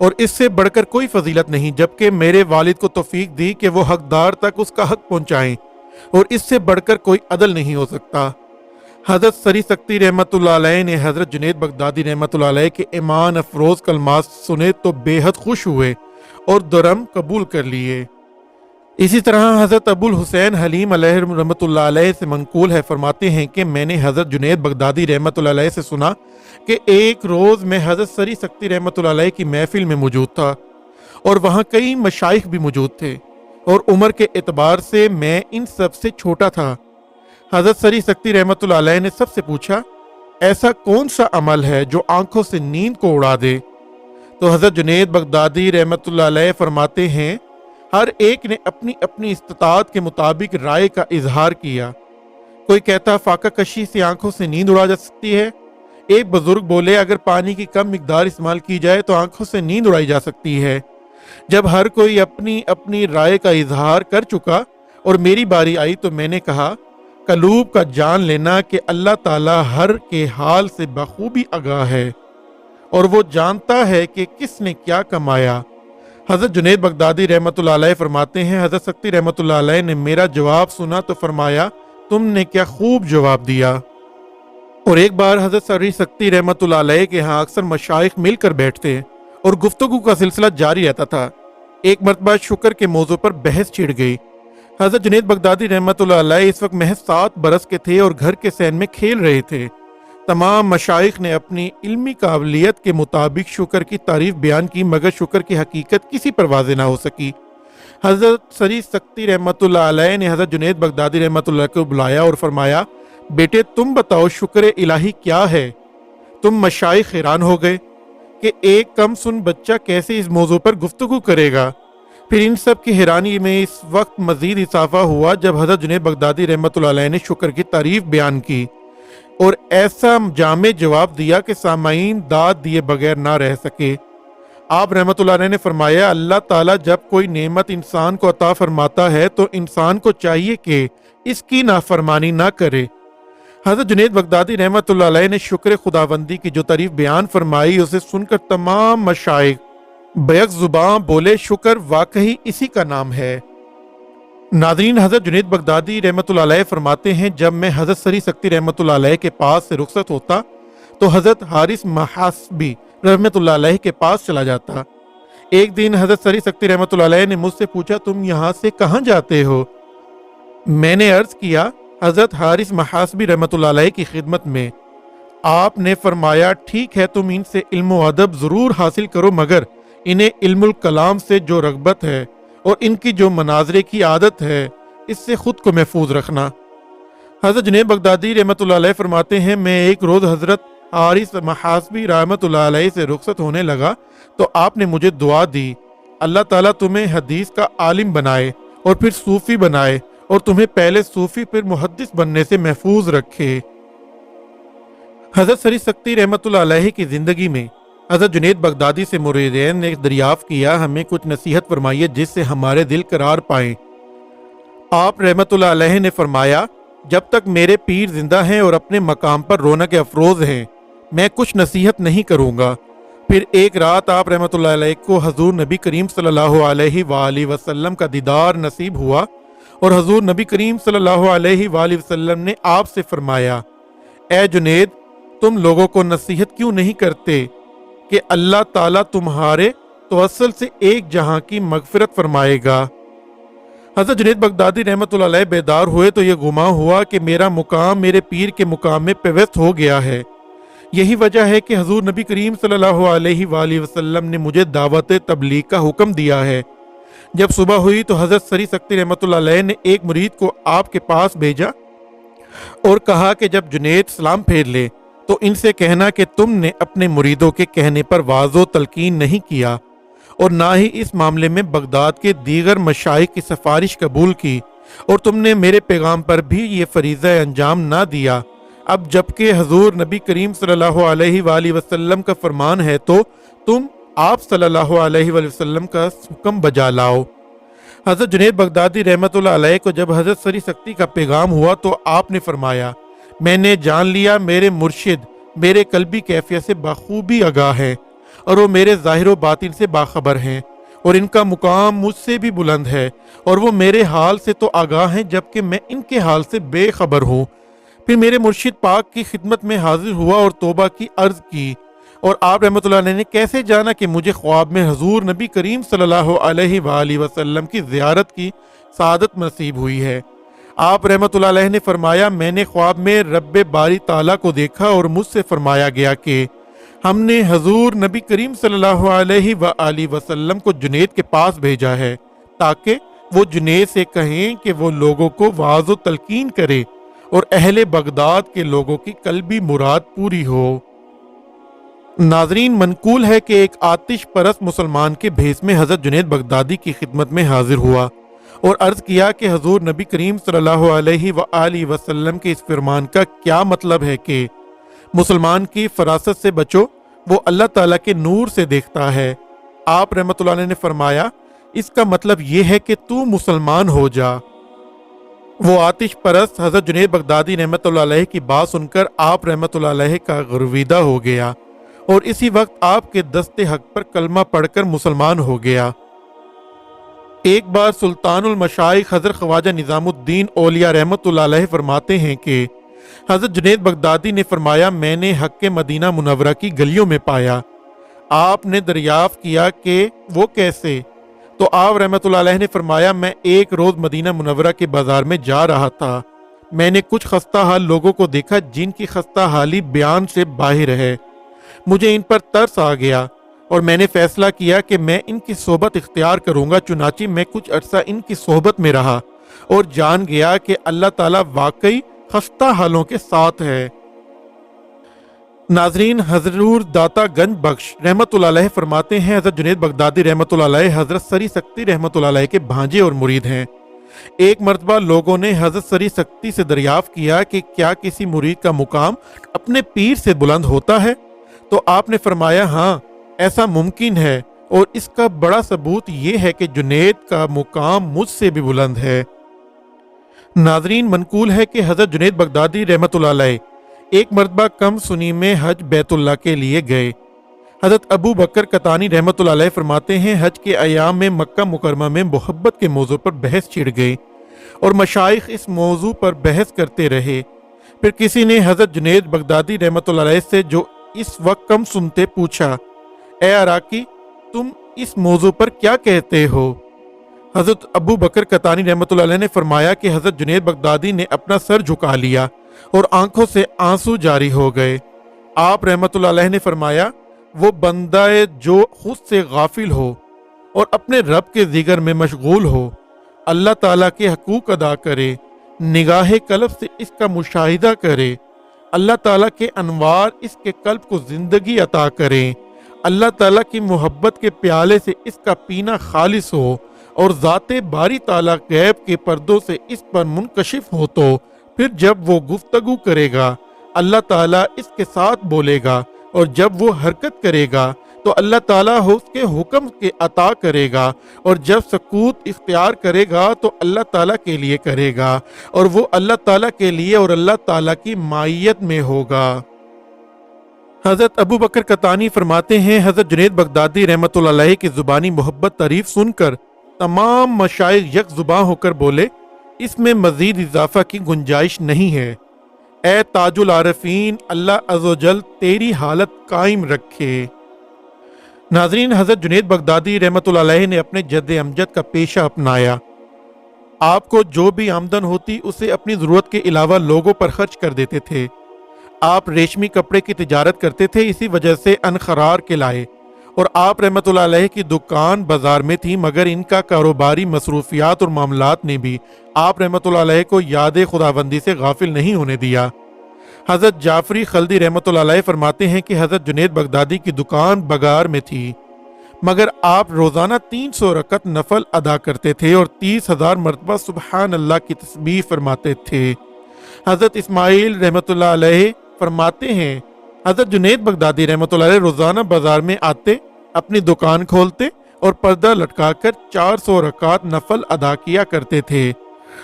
اور اس سے بڑھ کر کوئی فضیلت نہیں، جبکہ میرے والد کو توفیق دی کہ وہ حقدار تک اس کا حق پہنچائیں، اور اس سے بڑھ کر کوئی عدل نہیں ہو سکتا۔ حضرت سری سکتی رحمۃ اللہ علیہ نے حضرت جنید بغدادی رحمۃ اللہ علیہ کے ایمان افروز کلمات سنے تو بے حد خوش ہوئے اور درم قبول کر لیے۔ اسی طرح حضرت ابو الحسین حلیم علیہ رحمۃ اللہ علیہ سے منقول ہے، فرماتے ہیں کہ میں نے حضرت جنید بغدادی رحمۃ اللہ علیہ سے سنا کہ ایک روز میں حضرت سری سکتی رحمۃ اللہ علیہ کی محفل میں موجود تھا، اور وہاں کئی مشائخ بھی موجود تھے، اور عمر کے اعتبار سے میں ان سب سے چھوٹا تھا۔ حضرت سری سکتی رحمۃ اللہ علیہ نے سب سے پوچھا، ایسا کون سا عمل ہے جو آنکھوں سے نیند کو اڑا دے؟ تو حضرت جنید بغدادی رحمۃ اللہ علیہ فرماتے ہیں، ہر ایک نے اپنی اپنی استطاعت کے مطابق رائے کا اظہار کیا۔ کوئی کہتا فاقہ کشی سے آنکھوں سے نیند اڑا جا سکتی ہے۔ ایک بزرگ بولے اگر پانی کی کم مقدار استعمال کی جائے تو آنکھوں سے نیند اڑائی جا سکتی ہے۔ جب ہر کوئی اپنی اپنی رائے کا اظہار کر چکا اور میری باری آئی تو میں نے کہا، قلوب کا جان لینا کہ اللہ تعالیٰ ہر کے حال سے بخوبی آگاہ ہے، اور وہ جانتا ہے کہ کس نے کیا کمایا۔ حضرت جنید بغدادی رحمۃ اللہ علیہ فرماتے ہیں، حضرت سکتی رحمۃ اللہ علیہ نے میرا جواب سنا تو فرمایا، تم نے کیا خوب جواب دیا۔ اور ایک بار حضرت سری سکتی رحمۃ اللہ علیہ کے ہاں اکثر مشائخ مل کر بیٹھتے اور گفتگو کا سلسلہ جاری رہتا تھا۔ ایک مرتبہ شکر کے موضوع پر بحث چھڑ گئی۔ حضرت جنید بغدادی رحمۃ اللہ علیہ اس وقت محض 7 برس کے تھے اور گھر کے صحن میں کھیل رہے تھے۔ تمام مشائخ نے اپنی علمی قابلیت کے مطابق شکر کی تعریف بیان کی، مگر شکر کی حقیقت کسی پر واضح نہ ہو سکی۔ حضرت سری سکتی رحمۃ اللہ علیہ نے حضرت جنید بغدادی رحمۃ اللہ کو بلایا اور فرمایا، بیٹے تم بتاؤ شکر الہی کیا ہے؟ تم مشائخ حیران ہو گئے کہ ایک کم سن بچہ کیسے اس موضوع پر گفتگو کرے گا۔ پھر ان سب کی حیرانی میں اس وقت مزید اضافہ ہوا جب حضرت جنید بغدادی رحمۃ اللہ علیہ نے شکر کی تعریف بیان کی اور ایسا جامع جواب دیا کہ سامعین داد دیے بغیر نہ رہ سکے۔ آپ رحمۃ اللہ علیہ نے فرمایا، اللہ تعالیٰ جب کوئی نعمت انسان کو عطا فرماتا ہے تو انسان کو چاہیے کہ اس کی نافرمانی نہ کرے۔ حضرت جنید بغدادی رحمۃ اللہ علیہ نے شکر خداوندی کی جو تعریف بیان فرمائی اسے سن کر تمام مشائخ بیک زباں بولے، شکر واقعی اسی کا نام ہے۔ ناظرین، حضرت جنید بغدادی رحمۃ اللہ علیہ فرماتے ہیں، جب میں حضرت سری سکتی رحمۃ اللہ علیہ کے پاس سے رخصت ہوتا تو حضرت حارث محاسبی رحمۃ اللہ علیہ کے پاس چلا جاتا۔ ایک دن حضرت سری سکتی رحمۃ اللہ علیہ نے مجھ سے پوچھا، تم یہاں سے کہاں جاتے ہو؟ میں نے عرض کیا، حضرت حارث محاسبی رحمۃ اللہ علیہ کی خدمت میں۔ آپ نے فرمایا، ٹھیک ہے تم ان سے علم و ادب ضرور حاصل کرو، مگر انہیں علم الکلام سے جو رغبت ہے اور ان کی جو مناظرے کی عادت ہے اس سے خود کو محفوظ رکھنا۔ حضرت جنید بغدادی رحمۃ اللہ علیہ فرماتے ہیں، میں ایک روز حضرت حارث محاسبی رحمۃ اللہ علیہ سے رخصت ہونے لگا تو آپ نے مجھے دعا دی، اللہ تعالیٰ تمہیں حدیث کا عالم بنائے اور پھر صوفی بنائے اور تمہیں پہلے صوفی پھر محدث بننے سے محفوظ رکھے۔ حضرت سری سکتی رحمۃ اللہ علیہ کی زندگی میں حضرت جنید بغدادی سے مریدین نے دریافت کیا، ہمیں کچھ نصیحت فرمائیے جس سے ہمارے دل قرار پائیں۔ آپ رحمۃ اللہ علیہ نے فرمایا، جب تک میرے پیر زندہ ہیں اور اپنے مقام پر رونق افروز ہیں میں کچھ نصیحت نہیں کروں گا۔ پھر ایک رات آپ رحمۃ اللہ علیہ کو حضور نبی کریم صلی اللہ علیہ وآلہ وسلم کا دیدار نصیب ہوا اور حضور نبی کریم صلی اللہ علیہ وآلہ وسلم نے آپ سے فرمایا، اے جنید تم لوگوں کو نصیحت کیوں نہیں کرتے کہ اللہ تعالیٰ تمہارے توسل سے ایک جہاں کی مغفرت فرمائے گا۔ حضرت جنید بغدادی رحمۃ اللہ علیہ بیدار ہوئے تو یہ گمان ہوا کہ میرا مقام میرے پیر کے مقام میں پیوست ہو گیا ہے۔ یہی وجہ ہے کہ حضور نبی کریم صلی اللہ علیہ وآلہ وسلم نے مجھے دعوت تبلیغ کا حکم دیا ہے۔ جب صبح ہوئی تو حضرت سری سکتی رحمۃ اللہ علیہ نے ایک مرید کو آپ کے پاس بھیجا اور کہا کہ جب جنید سلام پھیر لے تو ان سے کہنا کہ تم نے اپنے مریدوں کے کہنے پر واضح تلقین نہیں کیا اور نہ ہی اس معاملے میں بغداد کے دیگر مشائخ کی سفارش قبول کی، اور تم نے میرے پیغام پر بھی یہ فریضہ انجام نہ دیا۔ اب جبکہ حضور نبی کریم صلی اللہ علیہ وآلہ وسلم کا فرمان ہے تو تم آپ صلی اللہ علیہ وآلہ وسلم کا حکم بجا لاؤ۔ حضرت جنید بغدادی رحمۃ اللہ علیہ کو جب حضرت سری سکتی کا پیغام ہوا تو آپ نے فرمایا، میں نے جان لیا میرے مرشد میرے قلبی کیفیت سے بخوبی آگاہ ہے اور وہ میرے ظاہر و باطن سے باخبر ہیں، اور ان کا مقام مجھ سے بھی بلند ہے، اور وہ میرے حال سے تو آگاہ ہیں جبکہ میں ان کے حال سے بے خبر ہوں۔ پھر میرے مرشد پاک کی خدمت میں حاضر ہوا اور توبہ کی عرض کی، اور آپ رحمۃ اللہ علیہ نے کیسے جانا کہ مجھے خواب میں حضور نبی کریم صلی اللہ علیہ وآلہ وسلم کی زیارت کی سعادت نصیب ہوئی ہے۔ آپ رحمۃ اللہ علیہ نے فرمایا، میں نے خواب میں رب باری تعالیٰ کو دیکھا اور مجھ سے فرمایا گیا کہ ہم نے حضور نبی کریم صلی اللہ علیہ وآلہ وسلم کو جنید کے پاس بھیجا ہے تاکہ وہ جنید سے کہیں کہ وہ لوگوں کو واعظ و تلقین کرے اور اہل بغداد کے لوگوں کی قلبی مراد پوری ہو۔ ناظرین، منقول ہے کہ ایک آتش پرست مسلمان کے بھیس میں حضرت جنید بغدادی کی خدمت میں حاضر ہوا اور عرض کیا کہ حضور نبی کریم صلی اللہ علیہ وآلہ وسلم کے اس فرمان کا کیا مطلب ہے کہ مسلمان کی فراست سے بچو، وہ اللہ تعالیٰ کے نور سے دیکھتا ہے۔ آپ رحمۃ اللہ علیہ نے فرمایا، اس کا مطلب یہ ہے کہ تو مسلمان ہو جا۔ وہ آتش پرست حضرت جنید بغدادی رحمۃ اللہ علیہ کی بات سن کر آپ رحمۃ اللہ علیہ کا غرویدہ ہو گیا اور اسی وقت آپ کے دست حق پر کلمہ پڑھ کر مسلمان ہو گیا۔ ایک بار سلطان المشائخ حضرت خواجہ نظام الدین اولیاء رحمۃ اللہ علیہ فرماتے ہیں کہ حضرت جنید بغدادی نے فرمایا، میں نے حق کے مدینہ منورہ کی گلیوں میں پایا۔ آپ نے دریافت کیا کہ وہ کیسے؟ تو آپ رحمۃ اللہ علیہ نے فرمایا، میں ایک روز مدینہ منورہ کے بازار میں جا رہا تھا، میں نے کچھ خستہ حال لوگوں کو دیکھا جن کی خستہ حالی بیان سے باہر ہے۔ مجھے ان پر ترس آ گیا اور میں نے فیصلہ کیا کہ میں ان کی صحبت اختیار کروں گا۔ چنانچہ میں کچھ عرصہ ان کی صحبت میں رہا اور جان گیا کہ اللہ تعالیٰ واقعی خستہ حالوں کے ساتھ ہے۔ ناظرین، حضرت داتا گنج بخش رحمۃ اللہ علیہ فرماتے ہیں، حضرت جنید بغدادی رحمۃ اللہ علیہ حضرت سری سکتی رحمۃ اللہ علیہ کے بھانجے اور مرید ہیں۔ ایک مرتبہ لوگوں نے حضرت سری سکتی سے دریافت کیا کہ کیا کسی مرید کا مقام اپنے پیر سے بلند ہوتا ہے؟ تو آپ نے فرمایا، ہاں ایسا ممکن ہے، اور اس کا بڑا ثبوت یہ ہے کہ جنید کا مقام مجھ سے بھی بلند ہے۔ ناظرین، منقول ہے کہ حضرت جنید بغدادی رحمۃ اللہ علیہ ایک مرتبہ کم سنی میں حج بیت اللہ کے لیے گئے۔ حضرت ابو بکر قطانی رحمۃ اللہ علیہ فرماتے ہیں، حج کے ایام میں مکہ مکرمہ میں محبت کے موضوع پر بحث چھڑ گئی اور مشائخ اس موضوع پر بحث کرتے رہے۔ پھر کسی نے حضرت جنید بغدادی رحمۃ اللہ علیہ سے، جو اس وقت کم سنتے، پوچھا، اے عراقی، تم اس موضوع پر کیا کہتے ہو؟ حضرت ابو بکر قطانی رحمۃ اللہ علیہ نے فرمایا کہ حضرت جنید بغدادی نے اپنا سر جھکا لیا اور آنکھوں سے آنسو جاری ہو گئے۔ آپ رحمۃ اللہ علیہ نے فرمایا، وہ بندہ جو خود سے غافل ہو اور اپنے رب کے ذکر میں مشغول ہو، اللہ تعالیٰ کے حقوق ادا کرے، نگاہ قلب سے اس کا مشاہدہ کرے، اللہ تعالیٰ کے انوار اس کے قلب کو زندگی عطا کریں، اللہ تعالیٰ کی محبت کے پیالے سے اس کا پینا خالص ہو اور ذات باری تعالیٰ غیب کے پردوں سے اس پر منکشف ہو، تو پھر جب وہ گفتگو کرے گا اللہ تعالیٰ اس کے ساتھ بولے گا، اور جب وہ حرکت کرے گا تو اللہ تعالیٰ اس کے حکم کے عطا کرے گا، اور جب سکوت اختیار کرے گا تو اللہ تعالیٰ کے لیے کرے گا، اور وہ اللہ تعالیٰ کے لیے اور اللہ تعالیٰ کی معیت میں ہوگا۔ حضرت ابو بکر قطانی فرماتے ہیں، حضرت جنید بغدادی رحمۃ اللہ علیہ کی زبانی محبت تعریف سن کر تمام مشائخ یک زباں ہو کر بولے، اس میں مزید اضافہ کی گنجائش نہیں ہے۔ اے تاج العارفین، اللہ عز و جل تیری حالت قائم رکھے۔ ناظرین، حضرت جنید بغدادی رحمۃ اللہ علیہ نے اپنے جد امجد کا پیشہ اپنایا۔ آپ کو جو بھی آمدن ہوتی اسے اپنی ضرورت کے علاوہ لوگوں پر خرچ کر دیتے تھے۔ آپ ریشمی کپڑے کی تجارت کرتے تھے، اسی وجہ سے انخرار کے لائے، اور آپ رحمۃ اللہ علیہ کی دکان بازار میں تھی، مگر ان کا کاروباری مصروفیات اور معاملات نے بھی آپ رحمۃ اللہ علیہ کو یاد خداوندی سے غافل نہیں ہونے دیا۔ حضرت جعفری خلدی رحمۃ اللہ علیہ فرماتے ہیں کہ حضرت جنید بغدادی کی دکان بگار میں تھی، مگر آپ روزانہ 300 رکعت نفل ادا کرتے تھے اور 30,000 مرتبہ سبحان اللہ کی تسبیح فرماتے تھے۔ حضرت اسماعیل رحمۃ اللہ علیہ فرماتے ہیں، حضرت جنید بغدادی رحمۃ اللہ علیہ روزانہ بازار میں آتے، اپنی دکان کھولتے اور پردہ لٹکا کر 400 رکعت نفل ادا کیا کرتے تھے،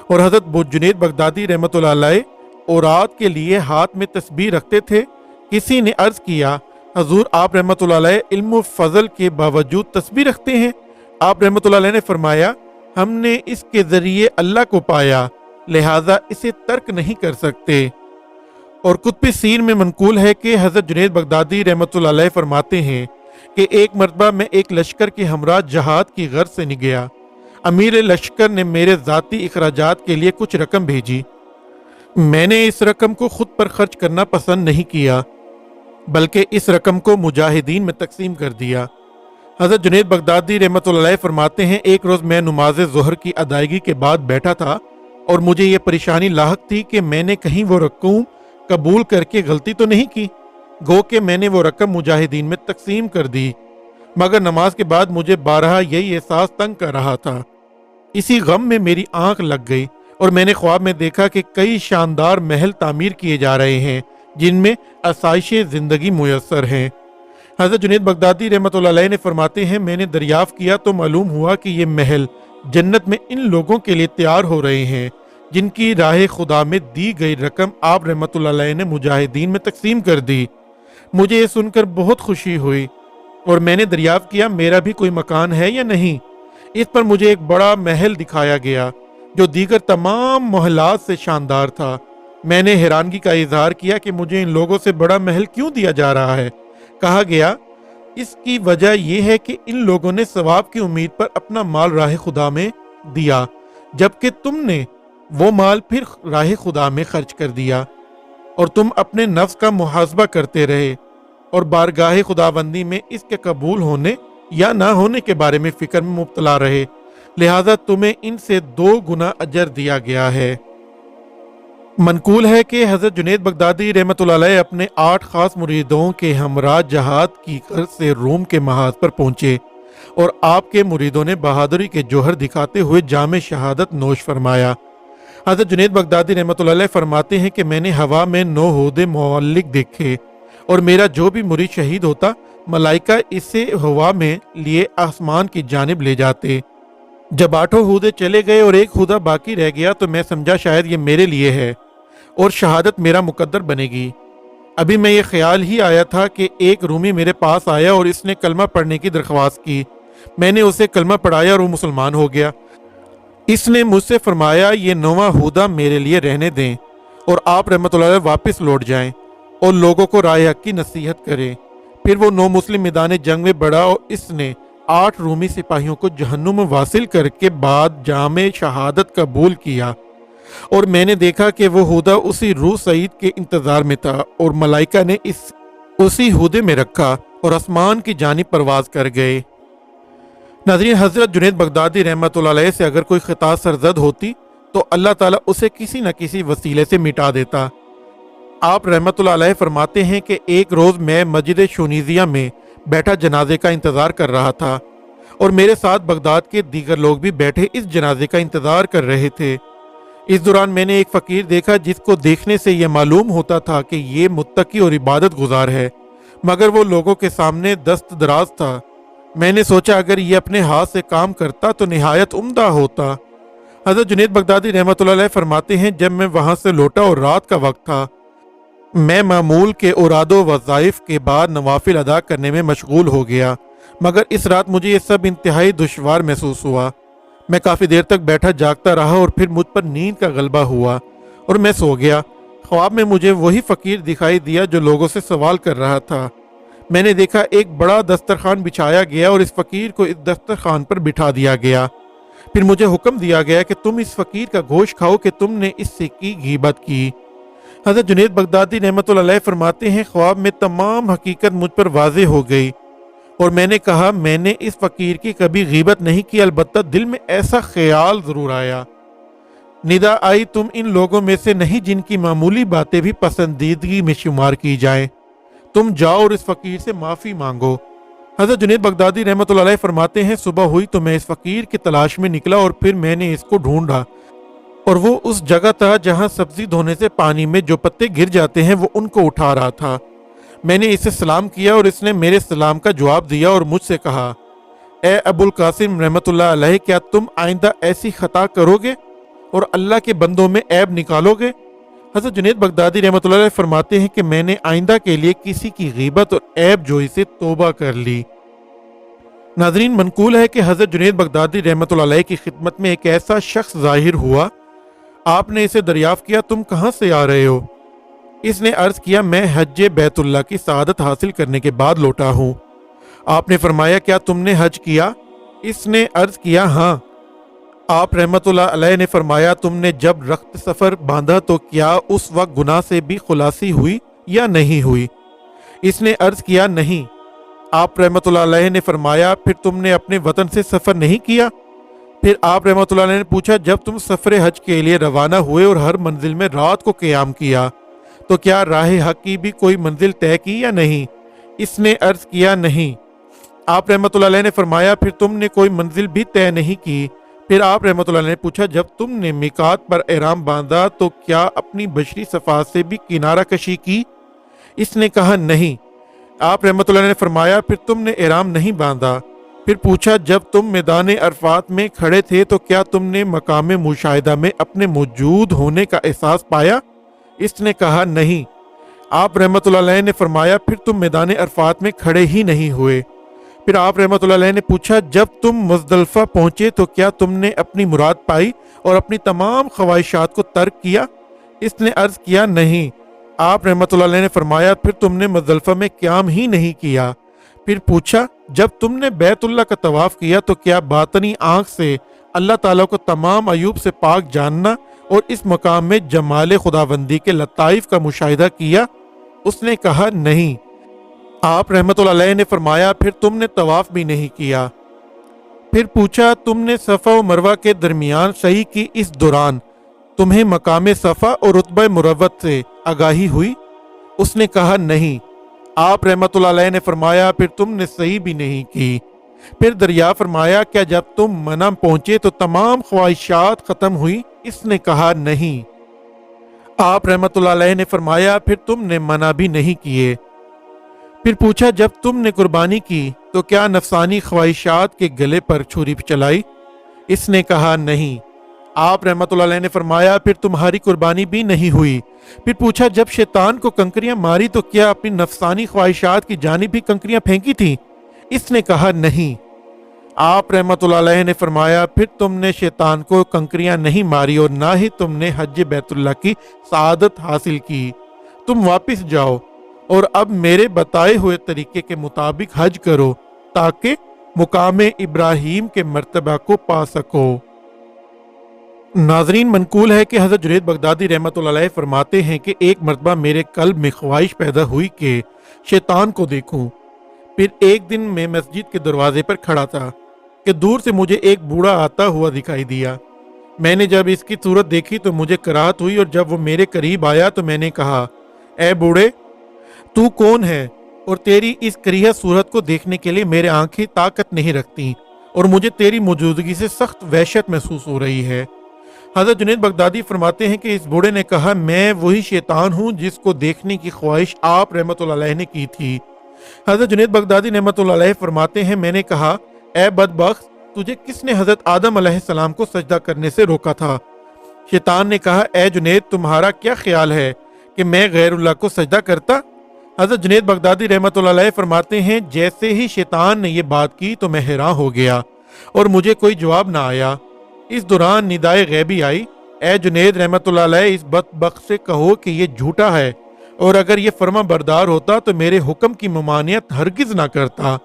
اور حضرت جنید بغدادی رحمۃ اللہ علیہ اورات کے لیے ہاتھ میں تسبیح رکھتے تھے۔ کسی نے عرض کیا، حضور آپ رحمۃ اللہ علیہ علم و فضل کے باوجود تسبیح رکھتے ہیں؟ آپ رحمۃ اللہ علیہ نے فرمایا ہم نے اس کے ذریعے اللہ کو پایا، لہذا اسے ترک نہیں کر سکتے۔ اور قطب سیر میں منقول ہے کہ حضرت جنید بغدادی رحمۃ اللہ علیہ فرماتے ہیں کہ ایک مرتبہ میں ایک لشکر کے ہمراہ جہاد کی غرض سے گیا۔ امیر لشکر نے میرے ذاتی اخراجات کے لیے کچھ رقم بھیجی۔ میں نے اس رقم کو خود پر خرچ کرنا پسند نہیں کیا، بلکہ اس رقم کو مجاہدین میں تقسیم کر دیا۔ حضرت جنید بغدادی رحمۃ اللہ علیہ فرماتے ہیں ایک روز میں نماز ظہر کی ادائیگی کے بعد بیٹھا تھا اور مجھے یہ پریشانی لاحق تھی کہ میں نے کہیں وہ رقم قبول کر کے غلطی تو نہیں کی، گو کہ میں نے وہ رقم مجاہدین میں تقسیم کر دی، مگر نماز کے بعد مجھے بارہا یہی احساس تنگ کر رہا تھا۔ اسی غم میں میری آنکھ لگ گئی اور میں نے خواب میں دیکھا کہ کئی شاندار محل تعمیر کیے جا رہے ہیں جن میں آسائش زندگی میسر ہیں۔ حضرت جنید بغدادی رحمۃ اللہ علیہ نے فرماتے ہیں میں نے دریافت کیا تو معلوم ہوا کہ یہ محل جنت میں ان لوگوں کے لیے تیار ہو رہے ہیں جن کی راہ خدا میں دی گئی رقم آپ رحمۃ اللہ علیہ نے مجاہدین میں تقسیم کر دی۔ مجھے یہ سن کر بہت خوشی ہوئی اور میں نے دریافت کیا میرا بھی کوئی مکان ہے یا نہیں۔ اس پر مجھے ایک بڑا محل دکھایا گیا جو دیگر تمام محلات سے شاندار تھا۔ میں نے حیرانگی کا اظہار کیا کہ مجھے ان لوگوں سے بڑا محل کیوں دیا جا رہا ہے؟ کہا گیا اس کی وجہ یہ ہے کہ ان لوگوں نے ثواب کی امید پر اپنا مال راہ خدا میں دیا، جبکہ تم نے وہ مال پھر راہ خدا میں خرچ کر دیا اور تم اپنے نفس کا محاسبہ کرتے رہے اور بارگاہ خداوندی میں اس کے قبول ہونے یا نہ ہونے کے بارے میں فکر میں مبتلا رہے، لہذا تمہیں ان سے 2 گنا اجر دیا گیا ہے۔ منقول ہے کہ حضرت جنید بغدادی رحمۃ اللہ علیہ اپنے 8 خاص مریدوں کے ہمراہ جہاد کی غرض سے روم کے محاذ پر پہنچے اور آپ کے مریدوں نے بہادری کے جوہر دکھاتے ہوئے جام شہادت نوش فرمایا۔ حضرت جنید بغدادی رحمۃ اللہ علیہ فرماتے ہیں کہ میں نے ہوا میں 9 ہودے معلق دیکھے اور میرا جو بھی مرید شہید ہوتا ملائکہ اسے ہوا میں لیے آسمان کی جانب لے جاتے۔ جب 8 ہودے چلے گئے اور ایک ہودہ باقی رہ گیا تو میں سمجھا شاید یہ میرے لیے ہے اور شہادت میرا مقدر بنے گی۔ ابھی میں یہ خیال ہی آیا تھا کہ ایک رومی میرے پاس آیا اور اس نے کلمہ پڑھنے کی درخواست کی۔ میں نے اسے کلمہ پڑھایا اور وہ مسلمان ہو گیا۔ اس نے مجھ سے فرمایا یہ 9واں ہودہ میرے لیے رہنے دیں اور آپ رحمۃ اللہ علیہ واپس لوٹ جائیں اور لوگوں کو رائے حق کی نصیحت کریں۔ پھر وہ 9 مسلم میدان جنگ میں بڑھا اور اس نے 8 رومی سپاہیوں کو جہنم میں واصل کر کے بعد جام شہادت قبول کیا، اور میں نے دیکھا کہ وہ ہودہ اسی روح سعید کے انتظار میں تھا اور ملائکہ نے اسی ہودے میں رکھا اور آسمان کی جانب پرواز کر گئے۔ ناظرین، حضرت جنید بغدادی رحمۃ اللہ علیہ سے اگر کوئی خطا سرزد ہوتی تو اللہ تعالیٰ اسے کسی نہ کسی وسیلے سے مٹا دیتا۔ آپ رحمۃ اللہ علیہ فرماتے ہیں کہ ایک روز میں مسجد شونیزیہ میں بیٹھا جنازے کا انتظار کر رہا تھا اور میرے ساتھ بغداد کے دیگر لوگ بھی بیٹھے اس جنازے کا انتظار کر رہے تھے۔ اس دوران میں نے ایک فقیر دیکھا جس کو دیکھنے سے یہ معلوم ہوتا تھا کہ یہ متقی اور عبادت گزار ہے، مگر وہ لوگوں کے سامنے دست دراز تھا۔ میں نے سوچا اگر یہ اپنے ہاتھ سے کام کرتا تو نہایت عمدہ ہوتا۔ حضرت جنید بغدادی رحمۃ اللہ علیہ فرماتے ہیں جب میں وہاں سے لوٹا اور رات کا وقت تھا، میں معمول کے اوراد و وظائف کے بعد نوافل ادا کرنے میں مشغول ہو گیا، مگر اس رات مجھے یہ سب انتہائی دشوار محسوس ہوا۔ میں کافی دیر تک بیٹھا جاگتا رہا اور پھر مجھ پر نیند کا غلبہ ہوا اور میں سو گیا۔ خواب میں مجھے وہی فقیر دکھائی دیا جو لوگوں سے سوال کر رہا تھا۔ میں نے دیکھا ایک بڑا دسترخوان بچھایا گیا اور اس فقیر کو اس دسترخوان پر بٹھا دیا گیا۔ پھر مجھے حکم دیا گیا کہ تم اس فقیر کا گوشت کھاؤ کہ تم نے اس سے کی غیبت کی۔ حضرت جنید بغدادی رحمۃ اللہ علیہ فرماتے ہیں خواب میں تمام حقیقت مجھ پر واضح ہو گئی اور میں نے کہا میں نے اس فقیر کی کبھی غیبت نہیں کی، البتہ دل میں ایسا خیال ضرور آیا۔ ندا آئی تم ان لوگوں میں سے نہیں جن کی معمولی باتیں بھی پسندیدگی میں شمار کی جائیں، تم جاؤ اور اس فقیر سے معافی مانگو۔ حضرت جنید بغدادی رحمۃ اللہ علیہ فرماتے ہیں صبح ہوئی تو میں اس فقیر کی تلاش میں نکلا اور پھر میں نے اس کو ڈھونڈا اور وہ اس جگہ تھا جہاں سبزی دھونے سے پانی میں جو پتے گر جاتے ہیں وہ ان کو اٹھا رہا تھا۔ میں نے اسے سلام کیا اور اس نے میرے سلام کا جواب دیا اور مجھ سے کہا اے ابو القاسم رحمۃ اللہ علیہ، کیا تم آئندہ ایسی خطا کرو گے اور اللہ کے بندوں میں عیب نکالو گے؟ حضرت جنید بغدادی رحمۃ اللہ علیہ فرماتے ہیں کہ میں نے آئندہ کے لیے کسی کی غیبت اور عیب جوئی سے توبہ کر لی۔ ناظرین، منقول ہے کہ حضرت جنید بغدادی رحمۃ اللہ علیہ کی خدمت میں ایک ایسا شخص ظاہر ہوا۔ آپ نے اسے دریافت کیا، تم کہاں سے آ رہے ہو؟ اس نے عرض کیا، میں حج بیت اللہ کی سعادت حاصل کرنے کے بعد لوٹا ہوں۔ آپ نے فرمایا، کیا تم نے حج کیا؟ اس نے عرض کیا، ہاں۔ آپ رحمۃ اللہ علیہ نے فرمایا، تم نے جب رخت سفر باندھا تو کیا اس وقت گناہ سے بھی خلاصی ہوئی یا نہیں ہوئی؟ اس نے عرض کیا، نہیں۔ آپ رحمۃ اللہ علیہ نے فرمایا، پھر تم نے اپنے وطن سے سفر نہیں کیا؟ پھر آپ رحمۃ اللہ علیہ نے پوچھا، جب تم سفر حج کے لیے روانہ ہوئے اور ہر منزل میں رات کو قیام کیا تو کیا راہ حق کی بھی کوئی منزل طے کی یا نہیں؟ اس نے عرض کیا، نہیں۔ آپ رحمۃ اللہ علیہ نے فرمایا، پھر تم نے کوئی منزل بھی طے نہیں کی؟ پھر آپ رحمۃ اللہ علیہ نے پوچھا، جب تم نے میقات پر احرام باندھا تو کیا اپنی بشری صفات سے بھی کنارہ کشی کی؟ اس نے کہا، نہیں۔ آپ رحمۃ اللہ علیہ نے فرمایا، پھر تم نے احرام نہیں باندھا؟ پھر پوچھا، جب تم میدان عرفات میں کھڑے تھے تو کیا تم نے مقام مشاہدہ میں اپنے موجود ہونے کا احساس پایا؟ اس نے کہا، نہیں۔ آپ رحمۃ اللہ علیہ نے فرمایا، پھر تم میدان عرفات میں کھڑے ہی نہیں ہوئے۔ پھر آپ رحمۃ اللہ علیہ نے پوچھا، جب تم مزدلفہ پہنچے تو کیا تم نے اپنی مراد پائی اور اپنی تمام خواہشات کو ترک کیا؟ اس نے عرض کیا، نہیں۔ آپ رحمۃ اللہ علیہ نے فرمایا، پھر تم نے مزدلفہ میں قیام ہی نہیں کیا۔ پھر پوچھا، جب تم نے بیت اللہ کا طواف کیا تو کیا باطنی آنکھ سے اللہ تعالیٰ کو تمام عیوب سے پاک جاننا اور اس مقام میں جمال خداوندی کے لطائف کا مشاہدہ کیا؟ اس نے کہا، نہیں۔ آپ رحمۃ اللہ علیہ نے فرمایا، پھر تم نے طواف بھی نہیں کیا۔ پھر پوچھا، تم نے صفا و مروہ کے درمیان سعی کی، اس دوران تمہیں مقام صفا اور رتبہ مروت سے آگاہی ہوئی؟ اس نے کہا، نہیں۔ آپ رحمۃ اللہ علیہ نے فرمایا، پھر تم نے صحیح بھی نہیں کی۔ پھر دریا فرمایا، کیا جب تم منع پہنچے تو تمام خواہشات ختم ہوئی؟ اس نے کہا، نہیں۔ آپ رحمۃ اللہ علیہ نے فرمایا، پھر تم نے منع بھی نہیں کیے۔ پھر پوچھا، جب تم نے قربانی کی تو کیا نفسانی خواہشات کے گلے پر چھری چلائی؟ اس نے کہا، نہیں۔ آپ رحمۃ اللہ علیہ نے فرمایا، پھر تمہاری قربانی بھی نہیں ہوئی۔ پھر پوچھا، جب شیطان کو کنکریاں ماری تو کیا اپنی نفسانی خواہشات کی جانب بھی کنکریاں پھینکی تھی؟ اس نے کہا، نہیں۔ آپ رحمۃ اللہ علیہ نے فرمایا، پھر تم نے شیطان کو کنکریاں نہیں ماری اور نہ ہی تم نے حج بیت اللہ کی سعادت حاصل کی۔ تم واپس جاؤ اور اب میرے بتائے ہوئے طریقے کے مطابق حج کرو تاکہ مقام ابراہیم کے مرتبہ کو پا سکو۔ ناظرین، منقول ہے کہ حضرت جنید بغدادی رحمۃ اللہ علیہ فرماتے ہیں کہ ایک مرتبہ میرے قلب میں خواہش پیدا ہوئی کہ شیطان کو دیکھوں۔ پھر ایک دن میں مسجد کے دروازے پر کھڑا تھا کہ دور سے مجھے ایک بوڑھا آتا ہوا دکھائی دیا۔ میں نے جب اس کی صورت دیکھی تو مجھے کراہت ہوئی اور جب وہ میرے قریب آیا تو میں نے کہا، اے بوڑھے، تو کون ہے اور تیری اس کریہ صورت کو دیکھنے کے لیے میرے آنکھیں طاقت نہیں رکھتی اور مجھے تیری موجودگی سے سخت وحشت محسوس ہو رہی ہے۔ حضرت جنید بغدادی فرماتے ہیں کہ اس بوڑھے نے کہا، میں وہی شیطان ہوں جس کو دیکھنے کی خواہش آپ رحمۃ اللہ علیہ نے کی تھی۔ حضرت جنید بغدادی رحمۃ اللہ علیہ فرماتے ہیں، میں نے کہا، اے بدبخت، تجھے کس نے حضرت آدم علیہ السلام کو سجدہ کرنے سے روکا تھا؟ شیطان نے کہا، اے جنید، تمہارا کیا خیال ہے کہ میں غیر اللہ کو سجدہ کرتا؟ حضرت جنید بغدادی رحمۃ اللہ علیہ فرماتے ہیں، جیسے ہی شیطان نے یہ بات کی تو میں حیران ہو گیا اور مجھے کوئی جواب نہ آیا۔ اس دوران ندائے غیبی آئی، اے جنید رحمۃ اللہ علیہ، اس بدبخت سے کہو کہ یہ جھوٹا ہے اور اگر یہ فرما بردار ہوتا تو میرے حکم کی ممانعت ہرگز نہ کرتا۔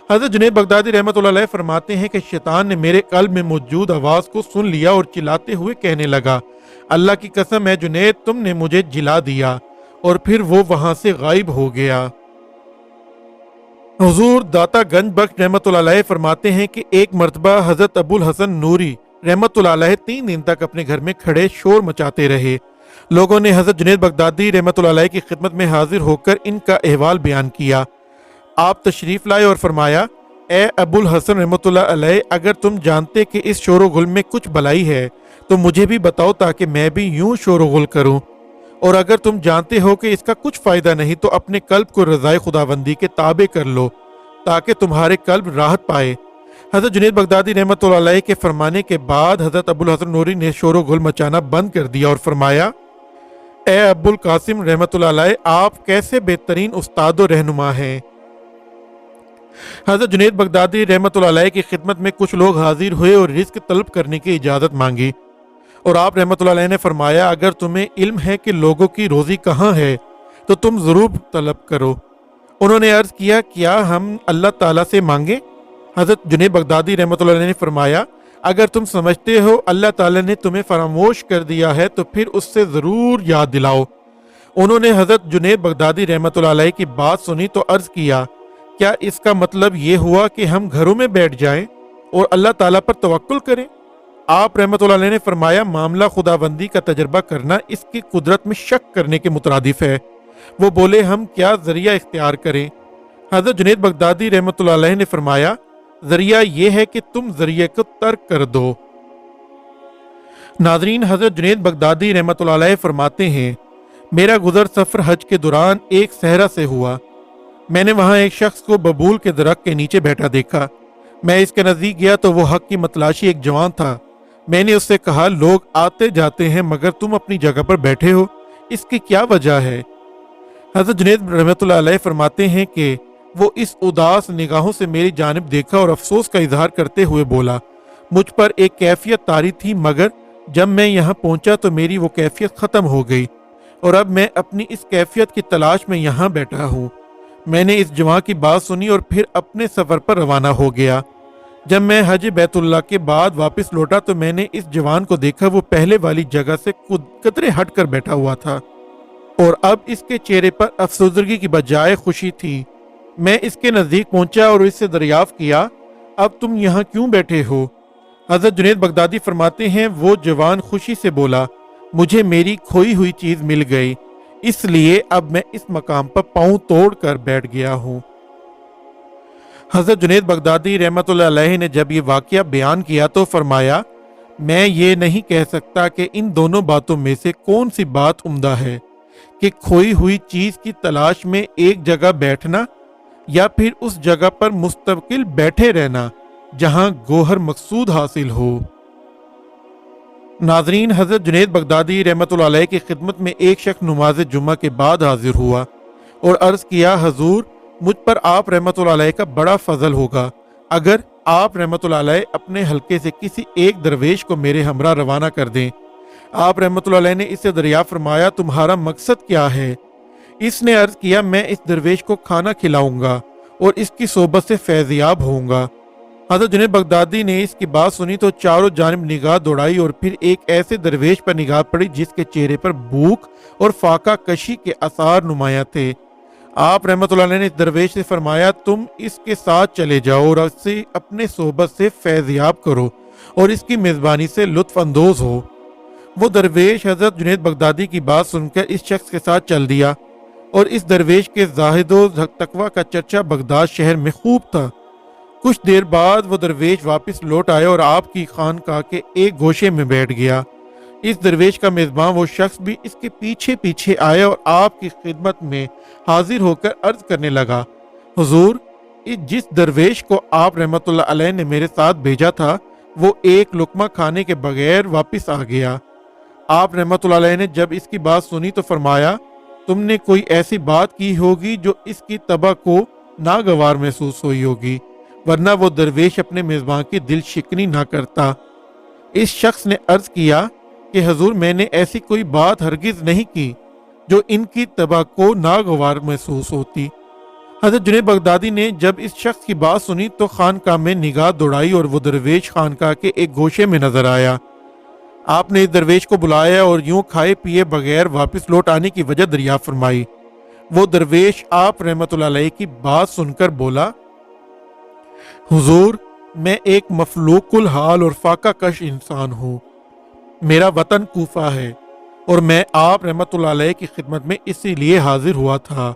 حضرت جنید بغدادی رحمۃ اللہ علیہ فرماتے ہیں کہ شیطان نے میرے قلب میں موجود آواز کو سن لیا اور چلاتے ہوئے کہنے لگا، اللہ کی قسم ہے جنید، تم نے مجھے جلا دیا، اور پھر وہ وہاں سے غائب ہو گیا۔ حضور داتا گنج بخش رحمۃ اللہ علیہ فرماتے ہیں کہ ایک مرتبہ حضرت ابو الحسن نوری رحمۃ اللہ علیہ 3 دن تک اپنے گھر میں کھڑے شور مچاتے رہے۔ لوگوں نے حضرت جنید بغدادی رحمۃ اللہ علیہ کی خدمت میں حاضر ہو کر ان کا احوال بیان کیا۔ آپ تشریف لائے اور فرمایا، اے ابو الحسن رحمۃ اللہ علیہ، اگر تم جانتے کہ اس شور و غل میں کچھ بلائی ہے تو مجھے بھی بتاؤ تاکہ میں بھی یوں شور و غل کروں، اور اگر تم جانتے ہو کہ اس کا کچھ فائدہ نہیں تو اپنے قلب کو رضائے خداوندی کے تابع کر لو تاکہ تمہارے قلب راحت پائے۔ حضرت جنید بغدادی رحمۃ اللہ علیہ کے فرمانے کے بعد حضرت ابو الحسن نوری نے شور و غل مچانا بند کر دیا اور فرمایا، اے ابو القاسم رحمۃ اللہ علیہ، آپ کیسے بہترین استاد و رہنما ہیں۔ حضرت جنید بغدادی رحمۃ اللہ علیہ کی خدمت میں کچھ لوگ حاضر ہوئے اور رزق طلب کرنے کی اجازت مانگی، اور آپ رحمۃ اللہ علیہ نے فرمایا اگر تمہیں علم ہے کہ لوگوں کی روزی کہاں ہے تو تم ضرور طلب کرو۔ انہوں نے عرض کیا کیا ہم اللہ تعالیٰ سے مانگیں؟ حضرت جنید بغدادی رحمۃ اللہ علیہ نے فرمایا اگر تم سمجھتے ہو اللہ تعالیٰ نے تمہیں فراموش کر دیا ہے تو پھر اس سے ضرور یاد دلاؤ۔ انہوں نے حضرت جنید بغدادی رحمۃ اللہ علیہ کی بات سنی تو عرض کیا کیا اس کا مطلب یہ ہوا کہ ہم گھروں میں بیٹھ جائیں اور اللہ تعالیٰ پر توکل کریں؟ آپ رحمۃ اللہ علیہ نے فرمایا معاملہ خداوندی کا تجربہ کرنا اس کی قدرت میں شک کرنے کے مترادف ہے۔ وہ بولے ہم کیا ذریعہ اختیار کریں؟ حضرت جنید بغدادی رحمۃ اللہ علیہ نے فرمایا ذریعہ یہ ہے کہ تم ذریعے کو ترک کر دو۔ ناظرین، حضرت جنید بغدادی رحمۃ اللہ علیہ فرماتے ہیں میرا گزر سفر حج کے دوران ایک صحرا سے ہوا۔ میں نے وہاں ایک شخص کو ببول کے درخت کے نیچے بیٹھا دیکھا۔ میں اس کے نزدیک گیا تو وہ حق کی متلاشی ایک جوان تھا۔ میں نے اس سے کہا لوگ آتے جاتے ہیں مگر تم اپنی جگہ پر بیٹھے ہو، اس کی کیا وجہ ہے؟ حضرت جنید رحمۃ اللہ علیہ فرماتے ہیں کہ وہ اس اداس نگاہوں سے میری جانب دیکھا اور افسوس کا اظہار کرتے ہوئے بولا مجھ پر ایک کیفیت طاری تھی مگر جب میں یہاں پہنچا تو میری وہ کیفیت ختم ہو گئی اور اب میں اپنی اس کیفیت کی تلاش میں یہاں بیٹھا ہوں۔ میں نے اس جوان کی بات سنی اور پھر اپنے سفر پر روانہ ہو گیا۔ جب میں حج بیت اللہ کے بعد واپس لوٹا تو میں نے اس جوان کو دیکھا، وہ پہلے والی جگہ سے قدرے ہٹ کر بیٹھا ہوا تھا اور اب اس کے چہرے پر افسردگی کی بجائے خوشی تھی۔ میں اس کے نزدیک پہنچا اور اس سے دریافت کیا اب تم یہاں کیوں بیٹھے ہو؟ حضرت جنید بغدادی فرماتے ہیں وہ جوان خوشی سے بولا مجھے میری کھوئی ہوئی چیز مل گئی، اس لیے اب میں اس مقام پر پاؤں توڑ کر بیٹھ گیا ہوں۔ حضرت جنید بغدادی رحمۃ اللہ علیہ نے جب یہ واقعہ بیان کیا تو فرمایا میں یہ نہیں کہہ سکتا کہ ان دونوں باتوں میں سے کون سی بات عمدہ ہے کہ کھوئی ہوئی چیز کی تلاش میں ایک جگہ بیٹھنا یا پھر اس جگہ پر مستقل بیٹھے رہنا جہاں گوہر مقصود حاصل ہو۔ ناظرین، حضرت جنید بغدادی رحمۃ اللہ علیہ کی خدمت میں ایک شخص نماز جمعہ کے بعد حاضر ہوا اور عرض کیا حضور مجھ پر آپ رحمۃ اللہ علیہ کا بڑا فضل ہوگا اگر آپ رحمۃ اللہ علیہ اپنے حلقے سے کسی ایک درویش کو میرے ہمراہ روانہ کر دیں۔ آپ رحمۃ اللہ علیہ نے اس سے دریافت فرمایا تمہارا مقصد کیا ہے؟ اس نے عرض کیا میں اس درویش کو کھانا کھلاؤں گا اور اس کی صحبت سے فیضیاب ہوں گا۔ حضرت جنید بغدادی نے اس کی بات سنی تو چاروں جانب نگاہ دوڑائی اور پھر ایک ایسے درویش پر نگاہ پڑی جس کے چہرے پر بھوک اور فاقہ کشی کے آثار نمایاں تھے۔ آپ رحمۃ اللہ علیہ نے اس درویش سے فرمایا تم اس کے ساتھ چلے جاؤ اور اسے اپنے صحبت سے فیضیاب کرو اور اس کی میزبانی سے لطف اندوز ہو۔ وہ درویش حضرت جنید بغدادی کی بات سن کر اس شخص کے ساتھ چل دیا اور اس درویش کے زاہد و تقویٰ کا چرچا بغداد شہر میں خوب تھا۔ کچھ دیر بعد وہ درویش واپس لوٹ آئے اور آپ کی خانقاہ کے ایک گوشے میں بیٹھ گیا۔ اس درویش کا میزبان وہ شخص بھی اس کے پیچھے پیچھے آیا اور آپ کی خدمت میں حاضر ہو کر عرض کرنے لگا حضور جس درویش کو آپ رحمۃ اللہ علیہ نے میرے ساتھ بھیجا تھا وہ ایک لقمہ کھانے کے بغیر واپس آ گیا۔ آپ رحمۃ اللہ علیہ نے جب اس کی بات سنی تو فرمایا تم نے کوئی ایسی بات کی ہوگی جو اس کی طبع کو ناگوار محسوس ہوئی ہوگی، ورنہ وہ درویش اپنے میزبان کی دل شکنی نہ کرتا۔ اس شخص نے عرض کیا کہ حضور میں نے ایسی کوئی بات ہرگز نہیں کی جو ان کی طبع کو ناگوار محسوس ہوتی۔ حضرت جنید بغدادی نے جب اس شخص کی بات سنی تو خانقاہ میں نگاہ دوڑائی اور وہ درویش خانقاہ کے ایک گوشے میں نظر آیا۔ آپ نے اس درویش کو بلایا اور یوں کھائے پیے بغیر واپس لوٹ آنے کی وجہ دریافت فرمائی۔ وہ درویش آپ رحمۃ اللہ علیہ کی بات سن کر بولا حضور میں ایک مفلوق الحال اور فاقہ کش انسان ہوں، میرا وطن کوفہ ہے اور میں آپ رحمۃ اللہ علیہ کی خدمت میں اسی لیے حاضر ہوا تھا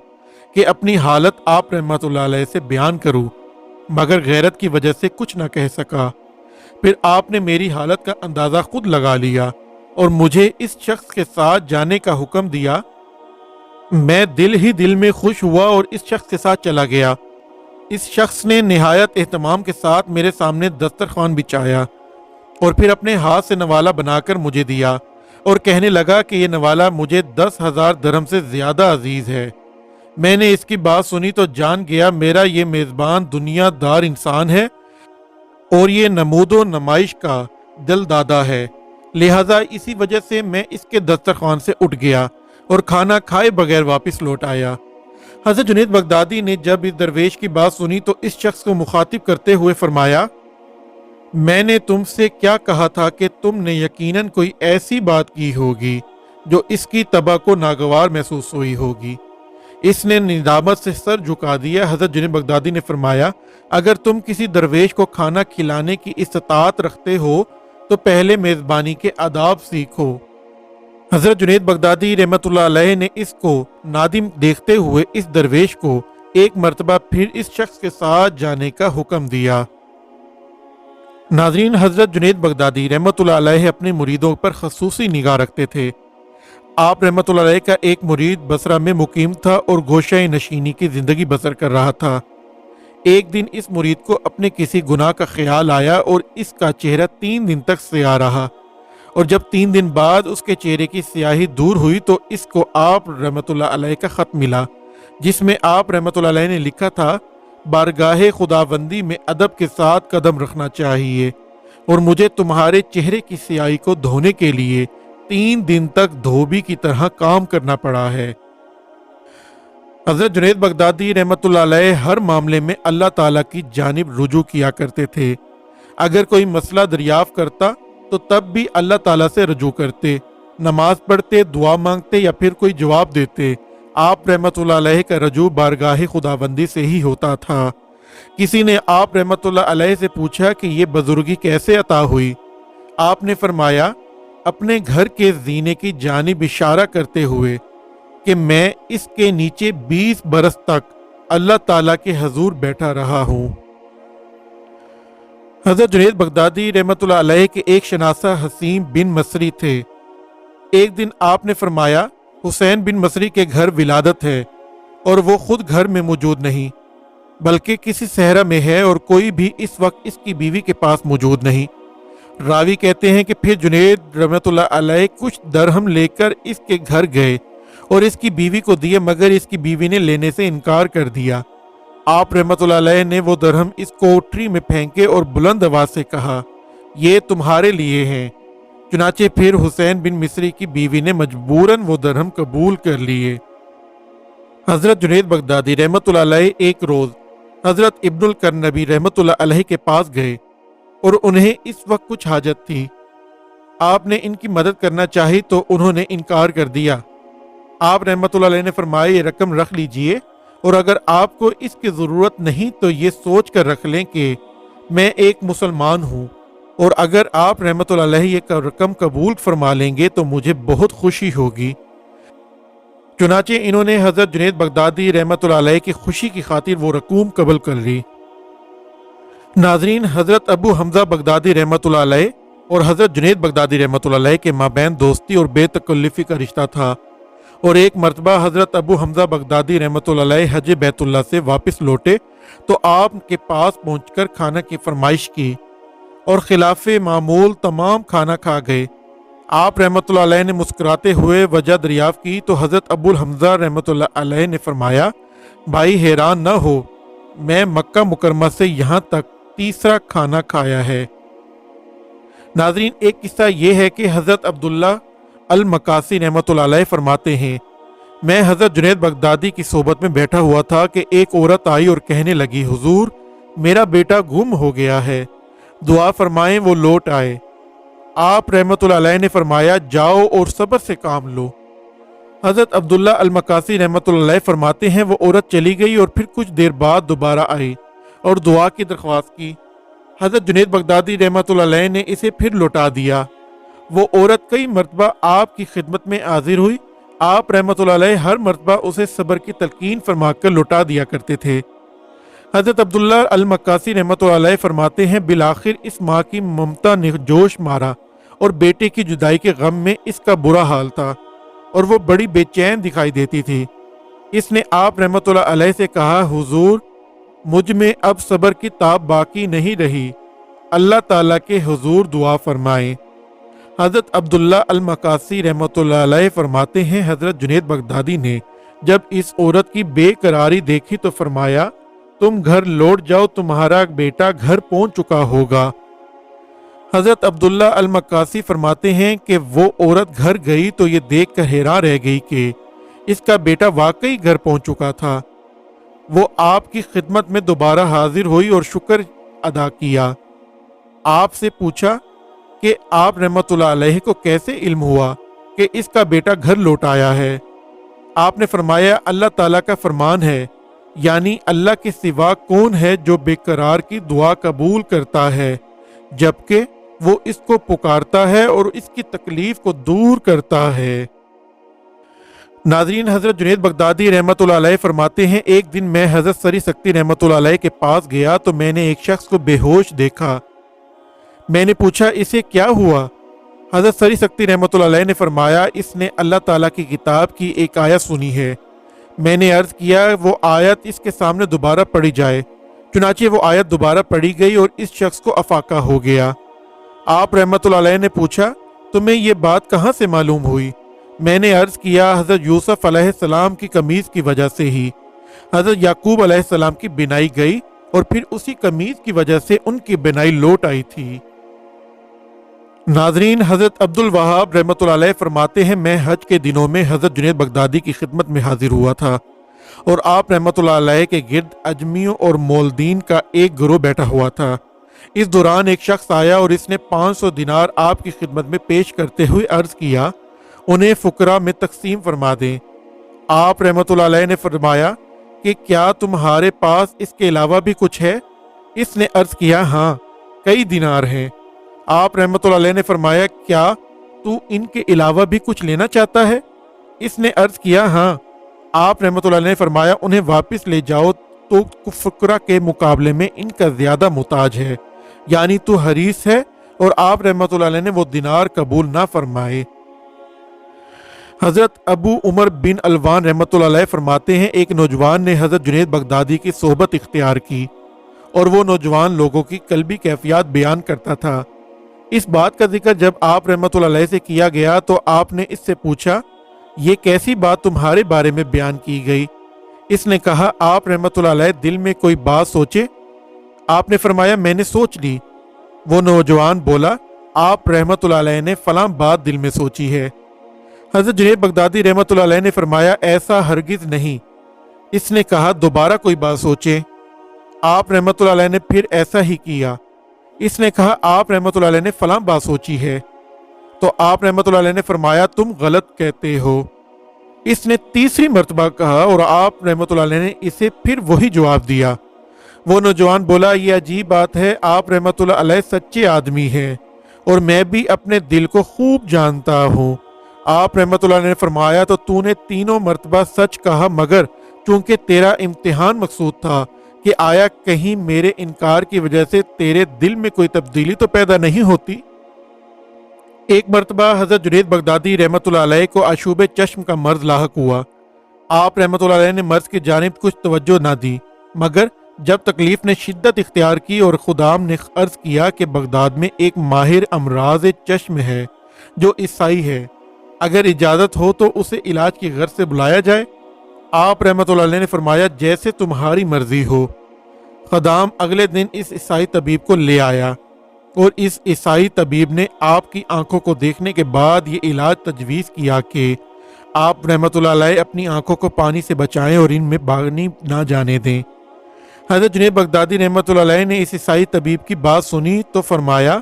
کہ اپنی حالت آپ رحمۃ اللہ علیہ سے بیان کروں، مگر غیرت کی وجہ سے کچھ نہ کہہ سکا۔ پھر آپ نے میری حالت کا اندازہ خود لگا لیا اور مجھے اس شخص کے ساتھ جانے کا حکم دیا۔ میں دل ہی دل میں خوش ہوا اور اس شخص کے ساتھ چلا گیا۔ اس شخص نے نہایت اہتمام کے ساتھ میرے سامنے دسترخوان بچھایا اور پھر اپنے ہاتھ سے نوالا بنا کر مجھے دیا۔ اور کہنے لگا کہ یہ نوالا مجھے 10,000 درہم سے زیادہ عزیز ہے۔ میں نے اس کی بات سنی تو جان گیا میرا یہ میزبان دنیا دار انسان ہے اور یہ نمود و نمائش کا دل دادا ہے، لہذا اسی وجہ سے میں اس کے دسترخوان سے اٹھ گیا اور کھانا کھائے بغیر واپس لوٹ آیا۔ حضرت جنید بغدادی نے جب اس درویش کی بات سنی تو اس شخص کو مخاطب کرتے ہوئے فرمایا، میں نے تم سے کیا کہا تھا کہ تم نے یقیناً کوئی ایسی بات کی ہوگی جو اس کی طبع کو ناگوار محسوس ہوئی ہوگی۔ اس نے ندامت سے سر جھکا دیا۔ حضرت جنید بغدادی نے فرمایا، اگر تم کسی درویش کو کھانا کھلانے کی استطاعت رکھتے ہو تو پہلے میزبانی کے آداب سیکھو۔ حضرت جنید بغدادی رحمۃ اللہ علیہ نے اس کو نادم دیکھتے ہوئے اس درویش کو ایک مرتبہ پھر اس شخص کے ساتھ جانے کا حکم دیا۔ ناظرین، حضرت جنید بغدادی رحمۃ اللہ علیہ اپنے مریدوں پر خصوصی نگاہ رکھتے تھے۔ آپ رحمۃ اللہ علیہ کا ایک مرید بصرہ میں مقیم تھا اور گوشہ نشینی کی زندگی بسر کر رہا تھا۔ ایک دن اس مرید کو اپنے کسی گناہ کا خیال آیا اور اس کا چہرہ 3 دن تک سیاہ رہا، اور جب 3 دن بعد اس کے چہرے کی سیاہی دور ہوئی تو اس کو آپ رحمۃ اللہ علیہ کا خط ملا، جس میں آپ رحمۃ اللہ علیہ نے لکھا تھا، بارگاہ خداوندی میں ادب کے ساتھ قدم رکھنا چاہیے اور مجھے تمہارے چہرے کی سیاہی کو دھونے کے لیے 3 دن تک دھوبی کی طرح کام کرنا پڑا ہے۔ حضرت جنید بغدادی رحمۃ اللہ علیہ ہر معاملے میں اللہ تعالیٰ کی جانب رجوع کیا کرتے تھے۔ اگر کوئی مسئلہ دریافت کرتا تو تب بھی اللہ تعالیٰ سے رجوع کرتے، نماز پڑھتے، دعا مانگتے یا پھر کوئی جواب دیتے، آپ رحمۃ اللہ علیہ کا رجوع بارگاہ خداوندی سے ہی ہوتا تھا۔ کسی نے آپ رحمۃ اللہ علیہ سے پوچھا کہ یہ بزرگی کیسے عطا ہوئی؟ آپ نے فرمایا، اپنے گھر کے زینے کی جانب اشارہ کرتے ہوئے کہ میں اس کے نیچے 20 برس تک اللہ تعالیٰ کے حضور بیٹھا رہا ہوں۔ حضرت جنید بغدادی رحمۃ اللہ علیہ کے ایک شناسہ حسین بن مصری تھے۔ ایک دن آپ نے فرمایا، حسین بن مصری کے گھر ولادت ہے اور وہ خود گھر میں موجود نہیں بلکہ کسی صحرا میں ہے اور کوئی بھی اس وقت اس کی بیوی کے پاس موجود نہیں۔ راوی کہتے ہیں کہ پھر جنید رحمۃ اللہ علیہ کچھ درہم لے کر اس کے گھر گئے اور اس کی بیوی کو دیے، مگر اس کی بیوی نے لینے سے انکار کر دیا۔ آپ رحمۃ اللہ علیہ نے وہ درہم اس کوٹری میں پھینکے اور بلند آواز سے کہا، یہ تمہارے لیے ہیں۔ چنانچہ پھر حسین بن مصری کی بیوی نے مجبوراً وہ درہم قبول کر لیے۔ حضرت جنید بغدادی رحمۃ اللہ علیہ ایک روز حضرت ابن القرنبی رحمۃ اللہ علیہ کے پاس گئے اور انہیں اس وقت کچھ حاجت تھی۔ آپ نے ان کی مدد کرنا چاہی تو انہوں نے انکار کر دیا۔ آپ رحمۃ اللہ علیہ نے فرمایا، یہ رقم رکھ لیجئے اور اگر آپ کو اس کی ضرورت نہیں تو یہ سوچ کر رکھ لیں کہ میں ایک مسلمان ہوں، اور اگر آپ رحمۃ اللہ علیہ یہ رقم قبول فرما لیں گے تو مجھے بہت خوشی ہوگی۔ چنانچہ انہوں نے حضرت جنید بغدادی رحمۃ اللہ علیہ کی خوشی کی خاطر وہ رقوم قبول کر لی۔ ناظرین، حضرت ابو حمزہ بغدادی رحمۃ اللہ علیہ اور حضرت جنید بغدادی رحمۃ اللہ علیہ کے مابین دوستی اور بے تکلفی کا رشتہ تھا، اور ایک مرتبہ حضرت ابو حمزہ بغدادی رحمۃ اللہ علیہ حج بیت اللہ سے واپس لوٹے تو آپ کے پاس پہنچ کر کھانا کی فرمائش کی اور خلاف معمول تمام کھانا کھا گئے۔ آپ رحمۃ اللہ علیہ نے مسکراتے ہوئے وجہ دریافت کی تو حضرت ابو حمزہ رحمۃ اللہ علیہ نے فرمایا، بھائی حیران نہ ہو، میں مکہ مکرمہ سے یہاں تک 3 کھانا کھایا ہے۔ ناظرین، ایک قصہ یہ ہے کہ حضرت عبداللہ المقاسی رحمۃ اللہ علیہ فرماتے ہیں، میں حضرت جنید بغدادی کی صحبت میں بیٹھا ہوا تھا کہ ایک عورت آئی اور کہنے لگی، حضور میرا بیٹا گم ہو گیا ہے، دعا فرمائیں وہ لوٹ آئے۔ آپ رحمۃ اللہ علیہ نے فرمایا، جاؤ اور صبر سے کام لو۔ حضرت عبداللہ المقاسی رحمۃ اللہ علیہ فرماتے ہیں، وہ عورت چلی گئی اور پھر کچھ دیر بعد دوبارہ آئی اور دعا کی درخواست کی۔ حضرت جنید بغدادی رحمۃ اللہ علیہ نے اسے پھر لوٹا دیا۔ وہ عورت کئی مرتبہ آپ کی خدمت میں حاضر ہوئی، آپ رحمۃ اللہ علیہ ہر مرتبہ اسے صبر کی تلقین فرما کر لوٹا دیا کرتے تھے۔ حضرت عبداللہ المقاسی رحمۃ اللہ علیہ فرماتے ہیں، بالآخر اس ماں کی ممتا نے جوش مارا اور بیٹے کی جدائی کے غم میں اس کا برا حال تھا اور وہ بڑی بے چین دکھائی دیتی تھی۔ اس نے آپ رحمۃ اللہ علیہ سے کہا، حضور مجھ میں اب صبر کی تاب باقی نہیں رہی، اللہ تعالیٰ کے حضور دعا فرمائیں۔ حضرت عبداللہ المقاسی رحمۃ اللہ علیہ فرماتے ہیں حضرت جنید بغدادی نے جب اس عورت کی بے قراری دیکھی تو فرمایا تم گھر لوٹ جاؤ، تمہارا بیٹا گھر پہنچ چکا ہوگا۔ حضرت عبداللہ المقاسی فرماتے ہیں کہ وہ عورت گھر گئی تو یہ دیکھ کر حیران رہ گئی کہ اس کا بیٹا واقعی گھر پہنچ چکا تھا۔ وہ آپ کی خدمت میں دوبارہ حاضر ہوئی اور شکر ادا کیا۔ آپ سے پوچھا کہ آپ رحمت اللہ علیہ کو کیسے علم ہوا کہ اس کا بیٹا گھر لوٹ آیا ہے؟ آپ نے فرمایا اللہ تعالیٰ کا فرمان ہے، یعنی اللہ کے سوا کون ہے جو بے قرار کی دعا قبول کرتا ہے جبکہ وہ اس کو پکارتا ہے اور اس کی تکلیف کو دور کرتا ہے۔ ناظرین، حضرت جنید بغدادی رحمت اللہ علیہ فرماتے ہیں ایک دن میں حضرت سری سکتی رحمت اللہ علیہ کے پاس گیا تو میں نے ایک شخص کو بے ہوش دیکھا۔ میں نے پوچھا اسے کیا ہوا؟ حضرت سری سکتی رحمت اللہ علیہ نے فرمایا اس نے اللہ تعالیٰ کی کتاب کی ایک آیت سنی ہے۔ میں نے عرض کیا وہ آیت اس کے سامنے دوبارہ پڑھی جائے، چنانچہ وہ آیت دوبارہ پڑھی گئی اور اس شخص کو افاقہ ہو گیا۔ آپ رحمت اللہ علیہ نے پوچھا تمہیں یہ بات کہاں سے معلوم ہوئی؟ میں نے عرض کیا حضرت یوسف علیہ السلام کی قمیض کی وجہ سے ہی۔ حضرت یعقوب علیہ السلام کی بینائی گئی اور پھر اسی قمیض کی وجہ سے ان کی بینائی لوٹ آئی تھی۔ ناظرین، حضرت عبد الوہاب رحمت اللہ علیہ فرماتے ہیں میں حج کے دنوں میں حضرت جنید بغدادی کی خدمت میں حاضر ہوا تھا اور آپ رحمت اللہ علیہ کے گرد اجمیوں اور مولدین کا ایک گروہ بیٹھا ہوا تھا۔ اس دوران ایک شخص آیا اور اس نے 500 دینار آپ کی خدمت میں پیش کرتے ہوئے عرض کیا انہیں فقراء میں تقسیم فرما دیں۔ آپ رحمت اللہ علیہ نے فرمایا کہ کیا تمہارے پاس اس کے علاوہ بھی کچھ ہے؟ اس نے عرض کیا ہاں کئی دینار ہیں۔ آپ رحمت اللہ علیہ نے فرمایا کیا تو ان کے علاوہ بھی کچھ لینا چاہتا ہے؟ اس نے عرض کیا ہاں۔ آپ رحمت اللہ علیہ نے فرمایا انہیں واپس لے جاؤ، تو فقراء کے مقابلے میں ان کا زیادہ محتاج ہے، یعنی تو حریص ہے، اور آپ رحمت اللہ علیہ نے وہ دینار قبول نہ فرمائے۔ حضرت ابو عمر بن الوان رحمت اللہ علیہ فرماتے ہیں ایک نوجوان نے حضرت جنید بغدادی کی صحبت اختیار کی اور وہ نوجوان لوگوں کی قلبی کیفیات بیان کرتا تھا۔ اس بات کا ذکر جب آپ رحمت اللہ علیہ سے کیا گیا تو آپ نے اس سے پوچھا یہ کیسی بات تمہارے بارے میں بیان کی گئی؟ اس نے کہا آپ رحمت اللہ علیہ دل میں کوئی بات سوچے۔ آپ نے فرمایا میں نے سوچ لی۔ وہ نوجوان بولا آپ رحمت اللہ علیہ نے فلاں بات دل میں سوچی ہے۔ حضرت جنید بغدادی رحمت اللہ علیہ نے فرمایا ایسا ہرگز نہیں۔ اس نے کہا دوبارہ کوئی بات سوچے۔ آپ رحمت اللہ علیہ نے پھر ایسا ہی کیا۔ اس نے کہا آپ رحمت اللہ علیہ نے فلاں بات سوچی ہے۔ تو آپ رحمت اللہ علیہ نے فرمایا تم غلط کہتے ہو۔ اس نے تیسری مرتبہ کہا اور آپ رحمت اللہ علیہ نے اسے پھر وہی جواب دیا۔ وہ نوجوان بولا یہ عجیب بات ہے، آپ رحمت اللہ علیہ سچے آدمی ہیں اور میں بھی اپنے دل کو خوب جانتا ہوں۔ آپ رحمت اللہ علیہ نے فرمایا تو نے تینوں مرتبہ سچ کہا، مگر چونکہ تیرا امتحان مقصود تھا کہ آیا کہیں میرے انکار کی وجہ سے تیرے دل میں کوئی تبدیلی تو پیدا نہیں ہوتی؟ ایک مرتبہ حضرت جنید بغدادی رحمت اللہ علیہ کو آشوب چشم کا مرض لاحق ہوا۔ آپ رحمت اللہ علیہ نے مرض کی جانب کچھ توجہ نہ دی، مگر جب تکلیف نے شدت اختیار کی اور خدام نے عرض کیا کہ بغداد میں ایک ماہر امراض چشم ہے جو عیسائی ہے، اگر اجازت ہو تو اسے علاج کی غرض سے بلایا جائے۔ آپ رحمت اللہ علیہ نے فرمایا جیسے تمہاری مرضی ہو۔ خدام اگلے دن اس عیسائی طبیب کو لے آیا اور اس عیسائی طبیب نے آپ کی آنکھوں کو دیکھنے کے بعد یہ علاج تجویز کیا کہ آپ رحمت اللہ علیہ اپنی آنکھوں کو پانی سے بچائیں اور ان میں پانی نہ جانے دیں۔ حضرت جنید بغدادی رحمت اللہ علیہ نے اس عیسائی طبیب کی بات سنی تو فرمایا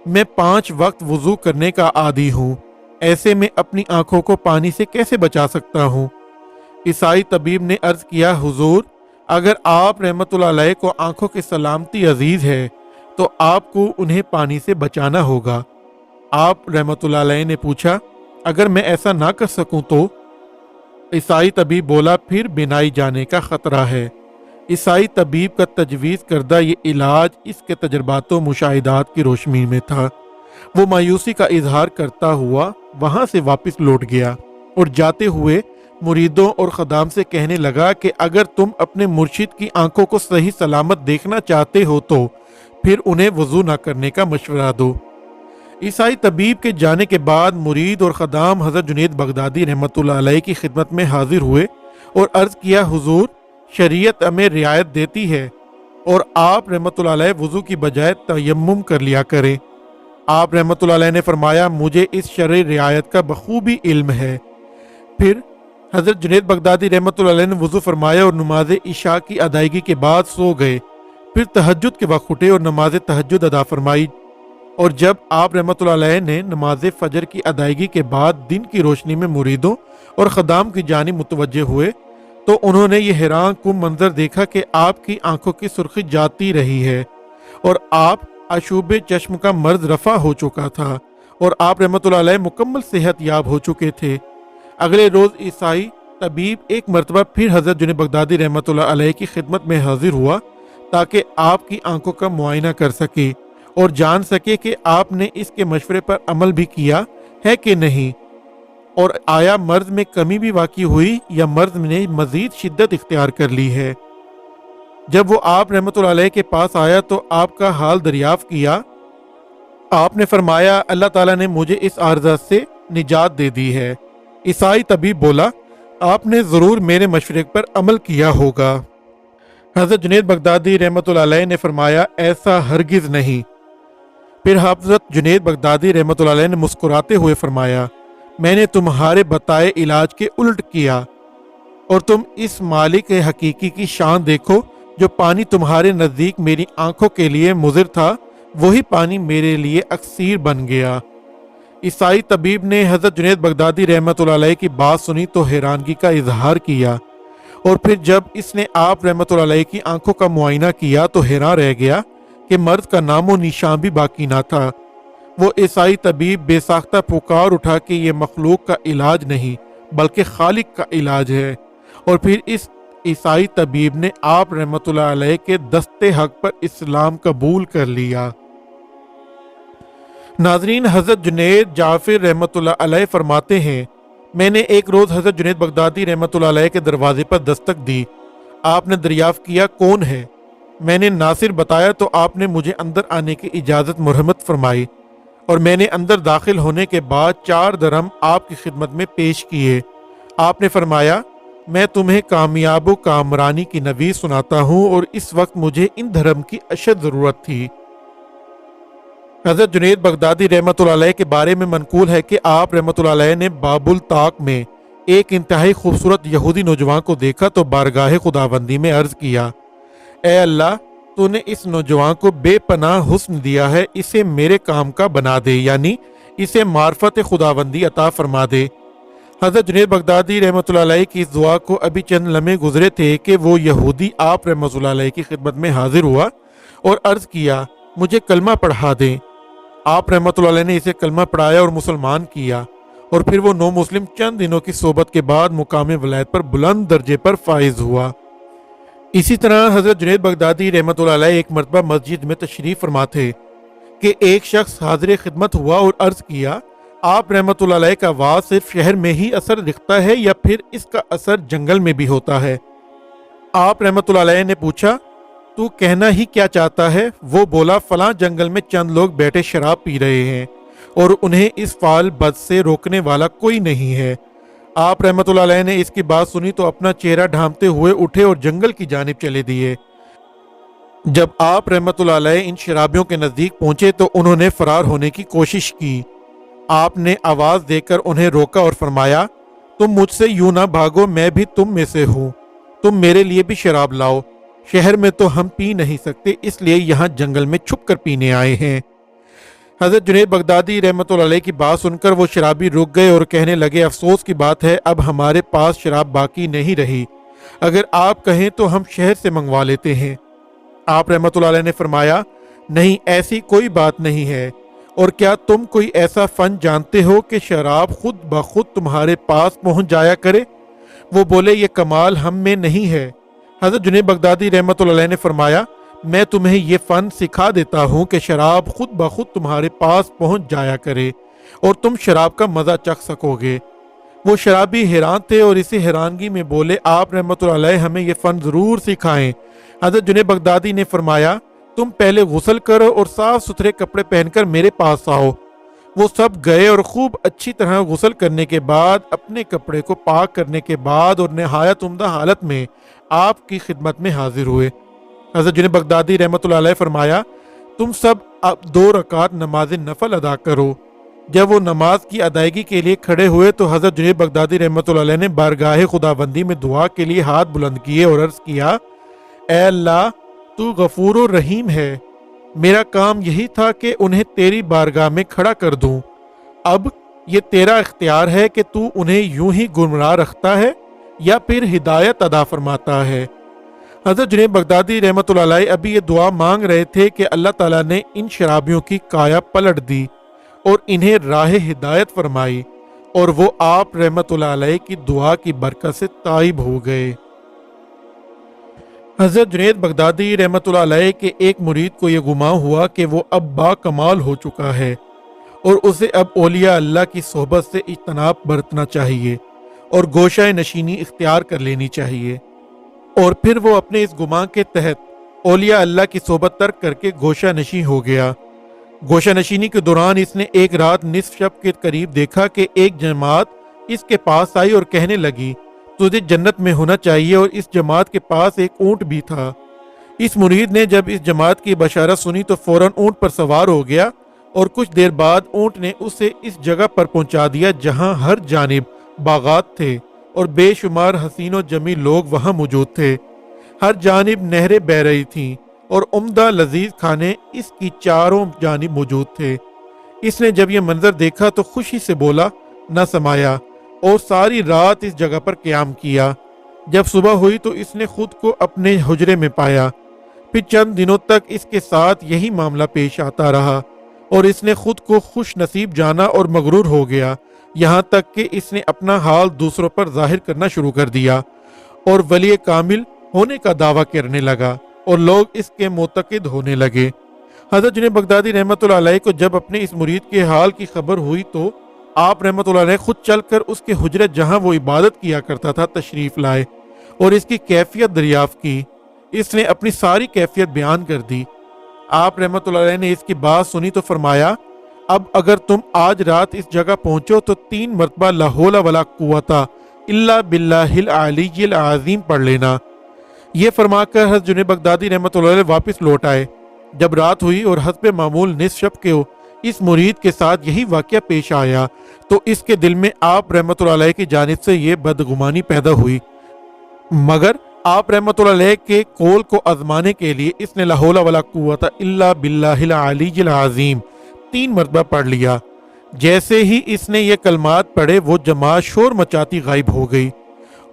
میں 5 وقت وضو کرنے کا عادی ہوں، ایسے میں اپنی آنکھوں کو پانی سے کیسے بچا سکتا ہوں؟ عیسائی طبیب نے عرض کیا حضور اگر آپ رحمت اللہ علیہ کو آنکھوں کی سلامتی عزیز ہے تو آپ کو انہیں پانی سے بچانا ہوگا۔ آپ رحمت اللہ علیہ نے پوچھا اگر میں ایسا نہ کر سکوں تو؟ عیسائی طبیب بولا پھر بینائی جانے کا خطرہ ہے۔ عیسائی طبیب کا تجویز کردہ یہ علاج اس کے تجربات و مشاہدات کی روشنی میں تھا۔ وہ مایوسی کا اظہار کرتا ہوا وہاں سے واپس لوٹ گیا اور جاتے ہوئے مریدوں اور خدام سے کہنے لگا کہ اگر تم اپنے مرشد کی آنکھوں کو صحیح سلامت دیکھنا چاہتے ہو تو پھر انہیں وضو نہ کرنے کا مشورہ دو۔ عیسائی طبیب کے جانے کے بعد مرید اور خدام حضرت جنید بغدادی رحمۃ اللہ علیہ کی خدمت میں حاضر ہوئے اور عرض کیا، حضور شریعت ہمیں رعایت دیتی ہے اور آپ رحمۃ اللہ علیہ وضو کی بجائے تیمم کر لیا کریں۔ آپ رحمۃ اللہ علیہ نے فرمایا، مجھے اس شرعی رعایت کا بخوبی علم ہے۔ پھر حضرت جنید بغدادی رحمۃ اللہ علیہ نے وضو فرمایا اور نماز عشاء کی ادائیگی کے بعد سو گئے۔ پھر تہجد کے وقت اٹھے اور نماز تہجد ادا فرمائی، اور جب آپ رحمۃ اللہ علیہ نے نماز فجر کی ادائیگی کے بعد دن کی روشنی میں مریدوں اور خدام کی جانب متوجہ ہوئے تو انہوں نے یہ حیران کن منظر دیکھا کہ آپ کی آنکھوں کی سرخی جاتی رہی ہے اور آپ آشوب چشم کا مرض رفع ہو چکا تھا اور آپ رحمۃ اللہ علیہ مکمل صحت یاب ہو چکے تھے۔ اگلے روز عیسائی طبیب ایک مرتبہ پھر حضرت جنید بغدادی رحمۃ اللہ علیہ کی خدمت میں حاضر ہوا تاکہ آپ کی آنکھوں کا معائنہ کر سکے اور جان سکے کہ آپ نے اس کے مشورے پر عمل بھی کیا ہے کہ نہیں، اور آیا مرض میں کمی بھی واقع ہوئی یا مرض نے مزید شدت اختیار کر لی ہے۔ جب وہ آپ رحمۃ اللہ علیہ کے پاس آیا تو آپ کا حال دریافت کیا۔ آپ نے فرمایا، اللہ تعالیٰ نے مجھے اس عارضہ سے نجات دے دی ہے۔ عیسائی طبیب بولا، آپ نے ضرور میرے مشورے پر عمل کیا ہوگا۔ حضرت جنید بغدادی رحمۃ اللہ علیہ نے فرمایا، ایسا ہرگز نہیں۔ پھر حضرت جنید بغدادی رحمۃ اللہ علیہ نے مسکراتے ہوئے فرمایا، میں نے تمہارے بتائے علاج کے الٹ کیا، اور تم اس مالک حقیقی کی شان دیکھو، جو پانی تمہارے نزدیک میری آنکھوں کے لیے مضر تھا، وہی پانی میرے لیے اکسیر بن گیا۔ عیسائی طبیب نے حضرت جنید بغدادی رحمۃ اللہ علیہ کی بات سنی تو حیرانگی کا اظہار کیا، اور پھر جب اس نے آپ رحمۃ اللہ علیہ کی آنکھوں کا معائنہ کیا تو حیران رہ گیا کہ مرض کا نام و نشان بھی باقی نہ تھا۔ وہ عیسائی طبیب بے ساختہ پکار اٹھا کہ یہ مخلوق کا علاج نہیں بلکہ خالق کا علاج ہے، اور پھر اس عیسائی طبیب نے آپ رحمۃ اللہ علیہ کے دستے حق پر اسلام قبول کر لیا۔ ناظرین، حضرت جنید جعفر رحمۃ اللہ علیہ فرماتے ہیں، میں نے ایک روز حضرت جنید بغدادی رحمۃ اللہ علیہ کے دروازے پر دستک دی۔ آپ نے دریافت کیا، کون ہے؟ میں نے ناصر بتایا تو آپ نے مجھے اندر آنے کی اجازت مرحمت فرمائی، اور میں نے اندر داخل ہونے کے بعد 4 درہم آپ کی خدمت میں پیش کیے۔ آپ نے فرمایا، میں تمہیں کامیاب و کامرانی کی نوید سناتا ہوں، اور اس وقت مجھے ان درہم کی اشد ضرورت تھی۔ حضرت جنید بغدادی رحمۃ اللہ علیہ کے بارے میں منقول ہے کہ آپ رحمۃ اللہ علیہ نے باب الطاق میں ایک انتہائی خوبصورت یہودی نوجوان کو دیکھا تو بارگاہ خداوندی میں عرض کیا، اے اللہ، تو نے اس نوجوان کو بے پناہ حسن دیا ہے، اسے میرے کام کا بنا دے، یعنی اسے معرفت خداوندی عطا فرما دے۔ حضرت جنید بغدادی رحمۃ اللہ علیہ کی اس دعا کو ابھی چند لمحے گزرے تھے کہ وہ یہودی آپ رحمۃ اللہ علیہ کی خدمت میں حاضر ہوا اور عرض کیا، مجھے کلمہ پڑھا دیں۔ آپ رحمۃ اللہ علیہ نے اسے کلمہ پڑھایا اور مسلمان کیا، اور پھر وہ نو مسلم چند دنوں کی صحبت کے بعد مقام ولایت پر بلند درجے پر فائز ہوا۔ اسی طرح حضرت جنید بغدادی رحمۃ اللہ علیہ ایک مرتبہ مسجد میں تشریف فرما تھے کہ ایک شخص حاضر خدمت ہوا اور عرض کیا، آپ رحمۃ اللہ علیہ کا واعظ صرف شہر میں ہی اثر دکھتا ہے یا پھر اس کا اثر جنگل میں بھی ہوتا ہے؟ آپ رحمۃ اللہ علیہ نے پوچھا، تو کہنا ہی کیا چاہتا ہے؟ وہ بولا، فلاں جنگل میں چند لوگ بیٹھے شراب پی رہے ہیں اور انہیں اس فعل بد سے روکنے والا کوئی نہیں ہے۔ آپ رحمۃ اللہ علیہ نے اس کی بات سنی تو اپنا چہرہ ڈھانپتے ہوئے اٹھے اور جنگل کی جانب چلے دیے۔ جب آپ رحمۃ اللہ علیہ ان شرابیوں کے نزدیک پہنچے تو انہوں نے فرار ہونے کی کوشش کی۔ آپ نے آواز دے کر انہیں روکا اور فرمایا، تم مجھ سے یوں نہ بھاگو، میں بھی تم میں سے ہوں، تم میرے لیے بھی شراب لاؤ۔ شہر میں تو ہم پی نہیں سکتے، اس لیے یہاں جنگل میں چھپ کر پینے آئے ہیں۔ حضرت جنید بغدادی رحمۃ اللہ علیہ کی بات سن کر وہ شرابی رک گئے اور کہنے لگے، افسوس کی بات ہے، اب ہمارے پاس شراب باقی نہیں رہی، اگر آپ کہیں تو ہم شہر سے منگوا لیتے ہیں۔ آپ رحمۃ اللہ علیہ نے فرمایا، نہیں، ایسی کوئی بات نہیں ہے، اور کیا تم کوئی ایسا فن جانتے ہو کہ شراب خود بخود تمہارے پاس پہنچ جایا کرے؟ وہ بولے، یہ کمال ہم میں نہیں ہے۔ حضرت جنید بغدادی رحمۃ اللہ علیہ نے فرمایا، میں تمہیں یہ فن سکھا دیتا ہوں کہ شراب خود بخود تمہارے پاس پہنچ جایا کرے اور تم شراب کا مزہ چکھ سکو گے۔ وہ شرابی حیران تھے اور اسی حیرانگی میں بولے، آپ رحمۃ اللہ علیہ ہمیں یہ فن ضرور سکھائیں۔ حضرت جنید بغدادی نے فرمایا، تم پہلے غسل کرو اور صاف ستھرے کپڑے پہن کر میرے پاس آؤ، وہ سب گئے اور خوب اچھی طرح غسل کرنے کے بعد اپنے کپڑے کو پاک کرنے کے بعد اور نہایت عمدہ حالت میں آپ کی خدمت میں حاضر ہوئے۔ حضرت جنید بغدادی رحمۃ اللہ علیہ فرمایا، تم سب اب 2 رکعت نماز نفل ادا کرو۔ جب وہ نماز کی ادائیگی کے لیے کھڑے ہوئے تو حضرت جنید بغدادی رحمۃ اللہ علیہ نے بارگاہ خداوندی میں دعا کے لیے ہاتھ بلند کیے اور عرض کیا، اے اللہ تو غفور و رحیم ہے، میرا کام یہی تھا کہ انہیں تیری بارگاہ میں کھڑا کر دوں، اب یہ تیرا اختیار ہے کہ تو انہیں یوں ہی گمراہ رکھتا ہے یا پھر ہدایت عطا فرماتا ہے۔ حضرت جنید بغدادی رحمۃ اللہ علیہ ابھی یہ دعا مانگ رہے تھے کہ اللہ تعالیٰ نے ان شرابیوں کی کایا پلٹ دی اور انہیں راہ ہدایت فرمائی، اور وہ آپ رحمۃ اللہ علیہ کی دعا کی برکت سے تائب ہو گئے۔ حضرت جنید بغدادی رحمۃ اللہ علیہ کے ایک مرید کو یہ گمان ہوا کہ وہ اب با کمال ہو چکا ہے اور اسے اب اولیاء اللہ کی صحبت سے اجتناب برتنا چاہیے اور گوشہ نشینی اختیار کر لینی چاہیے، اور پھر وہ اپنے اس گمان کے تحت اولیاء اللہ کی صحبت ترک کر کے گوشہ نشین ہو گیا۔ گوشہ نشینی کے دوران اس نے ایک رات نصف شب کے قریب دیکھا کہ ایک جماعت اس کے پاس آئی اور کہنے لگی، تجھے جنت میں ہونا چاہیے، اور اس جماعت کے پاس ایک اونٹ بھی تھا۔ اس مرید نے جب اس جماعت کی بشارت سنی تو فوراً اونٹ پر سوار ہو گیا، اور کچھ دیر بعد اونٹ نے اسے اس جگہ پر پہنچا دیا جہاں ہر جانب باغات تھے اور بے شمار حسین و جمیل لوگ وہاں موجود تھے۔ ہر جانب نہریں بہہ رہی تھیں اور عمدہ لذیذ کھانے اس کی چاروں جانب موجود تھے۔ اس نے جب یہ منظر دیکھا تو خوشی سے بولا نہ سمایا اور ساری رات اس جگہ پر قیام کیا۔ جب صبح ہوئی تو اس نے خود کو اپنے حجرے میں پایا۔ پھر چند دنوں تک اس کے ساتھ یہی معاملہ پیش آتا رہا اور اس نے خود کو خوش نصیب جانا اور مغرور ہو گیا، یہاں تک کہ اس نے اپنا حال دوسروں پر ظاہر کرنا شروع کر دیا اور ولی کامل ہونے کا دعویٰ کرنے لگا اور لوگ اس کے معتقد ہونے لگے۔ حضرت جنید بغدادی رحمۃ اللہ علیہ کو جب اپنے اس مرید کے حال کی خبر ہوئی تو آپ رحمۃ اللہ علیہ خود چل کر اس کے حجرے جہاں وہ عبادت کیا کرتا تھا تشریف لائے اور اس کی کیفیت دریافت کی۔ اس نے اپنی ساری کیفیت بیان کر دی۔ آپ رحمۃ اللہ علیہ نے اس کی بات سنی تو فرمایا، اب اگر تم آج رات اس جگہ پہنچو تو 3 مرتبہ لا حول ولا قوت الا باللہ العلی العظیم پڑھ لینا۔ یہ فرما کر حضرت جنید بغدادی رحمۃ اللہ علیہ واپس لوٹ آئے۔ جب رات ہوئی اور حسب معمول نصف شب کے اس مرید کے ساتھ یہی واقعہ پیش آیا تو اس کے دل میں آپ رحمۃ اللہ علیہ کی جانب سے یہ بدگمانی پیدا ہوئی، مگر آپ رحمۃ اللہ علیہ کے قول کو آزمانے کے لیے اس نے لا حول ولا قوت الا باللہ العلی العظیم 3 مرتبہ پڑھ لیا۔ جیسے ہی اس نے یہ کلمات پڑھے وہ جماعت شور مچاتی غائب ہو گئی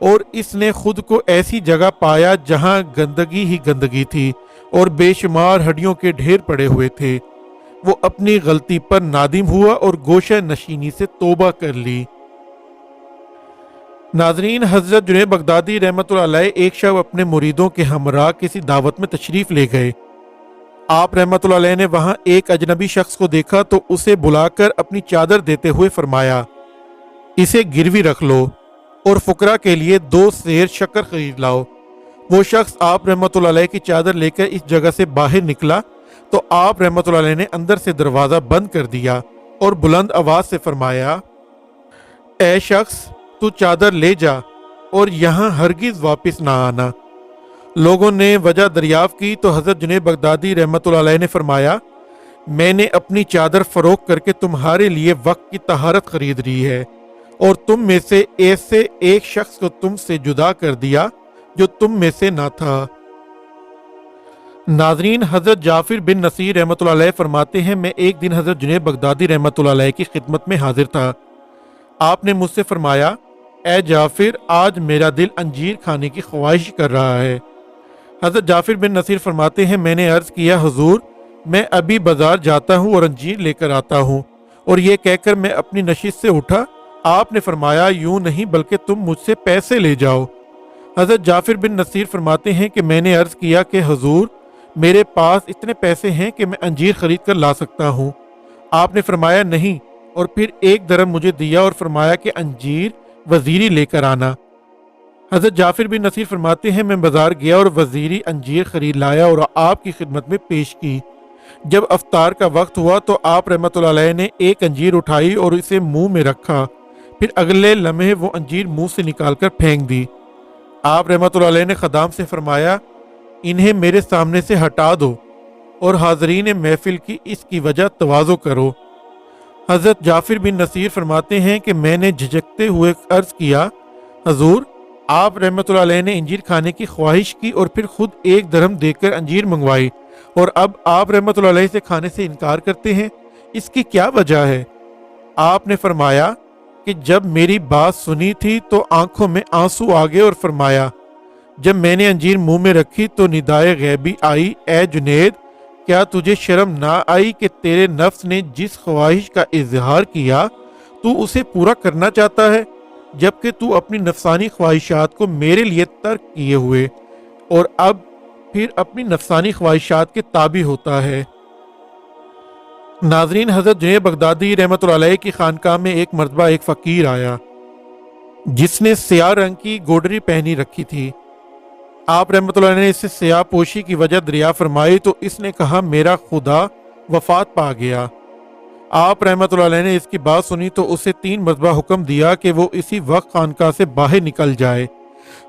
اور اس نے خود کو ایسی جگہ پایا جہاں گندگی ہی گندگی تھی اور بے شمار ہڈیوں کے ڈھیر پڑے ہوئے تھے۔ وہ اپنی غلطی پر نادم ہوا اور گوشہ نشینی سے توبہ کر لی۔ ناظرین، حضرت جنید بغدادی رحمۃ اللہ علیہ ایک شب اپنے مریدوں کے ہمراہ کسی دعوت میں تشریف لے گئے۔ آپ رحمۃ اللہ علیہ نے وہاں ایک اجنبی شخص کو دیکھا تو اسے بلا کر اپنی چادر دیتے ہوئے فرمایا، اسے گروی رکھ لو اور فقراء کے لیے 2 سیر شکر خرید لاؤ۔ وہ شخص آپ رحمۃ اللہ علیہ کی چادر لے کر اس جگہ سے باہر نکلا تو آپ رحمۃ اللہ علیہ نے اندر سے دروازہ بند کر دیا اور بلند آواز سے فرمایا، اے شخص تو چادر لے جا اور یہاں ہرگز واپس نہ آنا۔ لوگوں نے وجہ دریافت کی تو حضرت جنید بغدادی رحمۃ اللہ علیہ نے فرمایا، میں نے اپنی چادر فروخت کر کے تمہارے لیے وقت کی طہارت خرید لی ہے اور تم میں سے ایسے ایک شخص کو تم سے جدا کر دیا جو تم میں سے نہ تھا۔ ناظرین، حضرت جعفر بن نصیر رحمۃ اللہ علیہ فرماتے ہیں، میں ایک دن حضرت جنید بغدادی رحمۃ اللہ علیہ کی خدمت میں حاضر تھا۔ آپ نے مجھ سے فرمایا، اے جعفر، آج میرا دل انجیر کھانے کی خواہش کر رہا ہے۔ حضرت جعفر بن نصیر فرماتے ہیں، میں نے عرض کیا، حضور میں ابھی بازار جاتا ہوں اور انجیر لے کر آتا ہوں، اور یہ کہہ کر میں اپنی نشست سے اٹھا۔ آپ نے فرمایا، یوں نہیں بلکہ تم مجھ سے پیسے لے جاؤ۔ حضرت جعفر بن نصیر فرماتے ہیں کہ میں نے عرض کیا کہ حضور میرے پاس اتنے پیسے ہیں کہ میں انجیر خرید کر لا سکتا ہوں۔ آپ نے فرمایا نہیں، اور پھر 1 درہم مجھے دیا اور فرمایا کہ انجیر وزیری لے کر آنا۔ حضرت جعفر بن نصیر فرماتے ہیں، میں بازار گیا اور وزیری انجیر خرید لایا اور آپ کی خدمت میں پیش کی۔ جب افطار کا وقت ہوا تو آپ رحمۃ اللہ علیہ نے ایک انجیر اٹھائی اور اسے منہ میں رکھا، پھر اگلے لمحے وہ انجیر منہ سے نکال کر پھینک دی۔ آپ رحمۃ اللہ علیہ نے خدام سے فرمایا، انہیں میرے سامنے سے ہٹا دو اور حاضرین محفل کی اس کی وجہ تواضع کرو۔ حضرت جعفر بن نصیر فرماتے ہیں کہ میں نے جھجکتے ہوئے عرض کیا، حضور، آپ رحمۃ اللہ علیہ نے انجیر کھانے کی خواہش کی اور پھر خود 1 درہم دے کر انجیر منگوائی، اور اب آپ رحمۃ اللہ علیہ سے کھانے سے انکار کرتے ہیں، اس کی کیا وجہ ہے؟ آپ نے فرمایا کہ جب میری بات سنی تھی تو آنکھوں میں آنسو آ گئے اور فرمایا، جب میں نے انجیر منہ میں رکھی تو ندائے غیبی آئی، اے جنید، کیا تجھے شرم نہ آئی کہ تیرے نفس نے جس خواہش کا اظہار کیا تو اسے پورا کرنا چاہتا ہے، جبکہ تو اپنی نفسانی خواہشات کو میرے لیے ترک کیے ہوئے اور اب پھر اپنی نفسانی خواہشات کے تابع ہوتا ہے۔ ناظرین، حضرت جنید بغدادی رحمۃ اللہ علیہ کی خانقاہ میں ایک مرتبہ ایک فقیر آیا جس نے سیاہ رنگ کی گوڈری پہنی رکھی تھی۔ آپ رحمۃ اللہ علیہ نے اسے سیاہ پوشی کی وجہ دریافت فرمائی تو اس نے کہا، میرا خدا وفات پا گیا۔ آپ رحمۃ اللہ علیہ نے اس کی بات سنی تو اسے 3 مرتبہ حکم دیا کہ وہ اسی وقت خانقاہ سے باہر نکل جائے۔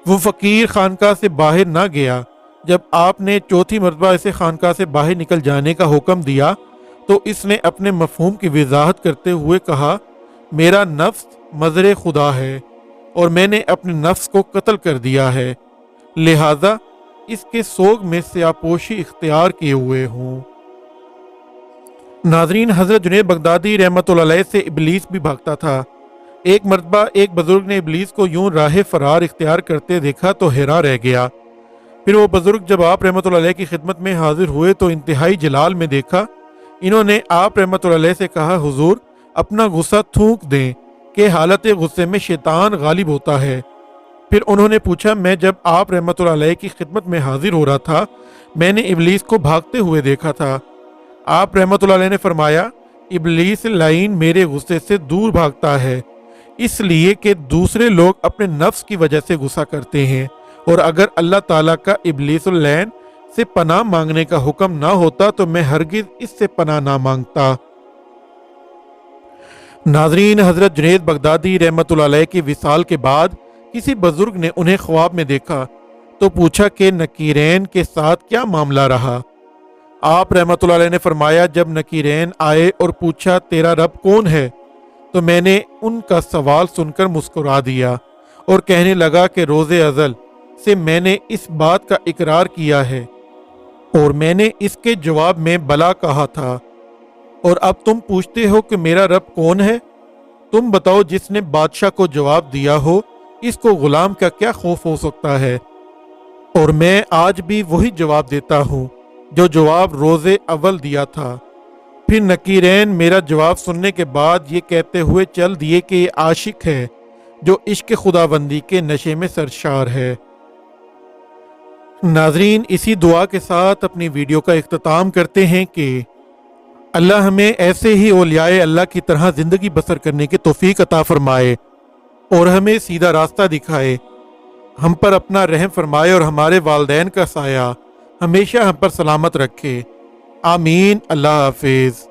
وہ فقیر خانقاہ سے باہر نہ گیا۔ جب آپ نے 4تھی مرتبہ اسے خانقاہ سے باہر نکل جانے کا حکم دیا تو اس نے اپنے مفہوم کی وضاحت کرتے ہوئے کہا، میرا نفس مظہر خدا ہے اور میں نے اپنے نفس کو قتل کر دیا ہے، لہذا اس کے سوگ میں سیاپوشی اختیار کیے ہوئے ہوں۔ ناظرین، حضرت جنید بغدادی رحمۃ اللہ علیہ سے ابلیس بھی بھاگتا تھا۔ ایک مرتبہ ایک بزرگ نے ابلیس کو یوں راہ فرار اختیار کرتے دیکھا تو حیران رہ گیا۔ پھر وہ بزرگ جب آپ رحمۃ اللہ علیہ کی خدمت میں حاضر ہوئے تو انتہائی جلال میں دیکھا۔ انہوں نے آپ رحمۃ اللہ علیہ سے کہا، حضور، اپنا غصہ تھونک دیں کہ حالت غصے میں شیطان غالب ہوتا ہے۔ پھر انہوں نے پوچھا، میں جب آپ رحمۃ اللہ علیہ کی خدمت میں حاضر ہو رہا تھا میں نے ابلیس کو بھاگتے ہوئے دیکھا تھا۔ آپ رحمۃ اللہ علیہ نے فرمایا، ابلیس لعین میرے غصے سے دور بھاگتا ہے، اس لیے کہ دوسرے لوگ اپنے نفس کی وجہ سے غصہ کرتے ہیں، اور اگر اللہ تعالیٰ کا ابلیس اللعین سے پناہ مانگنے کا حکم نہ ہوتا تو میں ہرگز اس سے پناہ نہ مانگتا۔ ناظرین، حضرت جنید بغدادی رحمۃ اللہ علیہ کی وصال کے بعد کسی بزرگ نے انہیں خواب میں دیکھا تو پوچھا کہ نکیرین کے ساتھ کیا معاملہ رہا؟ آپ رحمۃ اللہ علیہ نے فرمایا، جب نکیرین آئے اور پوچھا تیرا رب کون ہے تو میں نے ان کا سوال سن کر مسکرا دیا اور کہنے لگا کہ روز ازل سے میں نے اس بات کا اقرار کیا ہے اور میں نے اس کے جواب میں بلا کہا تھا، اور اب تم پوچھتے ہو کہ میرا رب کون ہے؟ تم بتاؤ، جس نے بادشاہ کو جواب دیا ہو اس کو غلام کا کیا خوف ہو سکتا ہے؟ اور میں آج بھی وہی جواب دیتا ہوں جو جواب روز اول دیا تھا۔ پھر نکیرین میرا جواب سننے کے بعد یہ کہتے ہوئے چل دیے کہ یہ عاشق ہے جو عشق خداوندی کے نشے میں سرشار ہے۔ ناظرین، اسی دعا کے ساتھ اپنی ویڈیو کا اختتام کرتے ہیں کہ اللہ ہمیں ایسے ہی اولیاء اللہ کی طرح زندگی بسر کرنے کی توفیق عطا فرمائے اور ہمیں سیدھا راستہ دکھائے، ہم پر اپنا رحم فرمائے اور ہمارے والدین کا سایہ ہمیشہ ہم پر سلامت رکھے۔ آمین۔ اللہ حافظ۔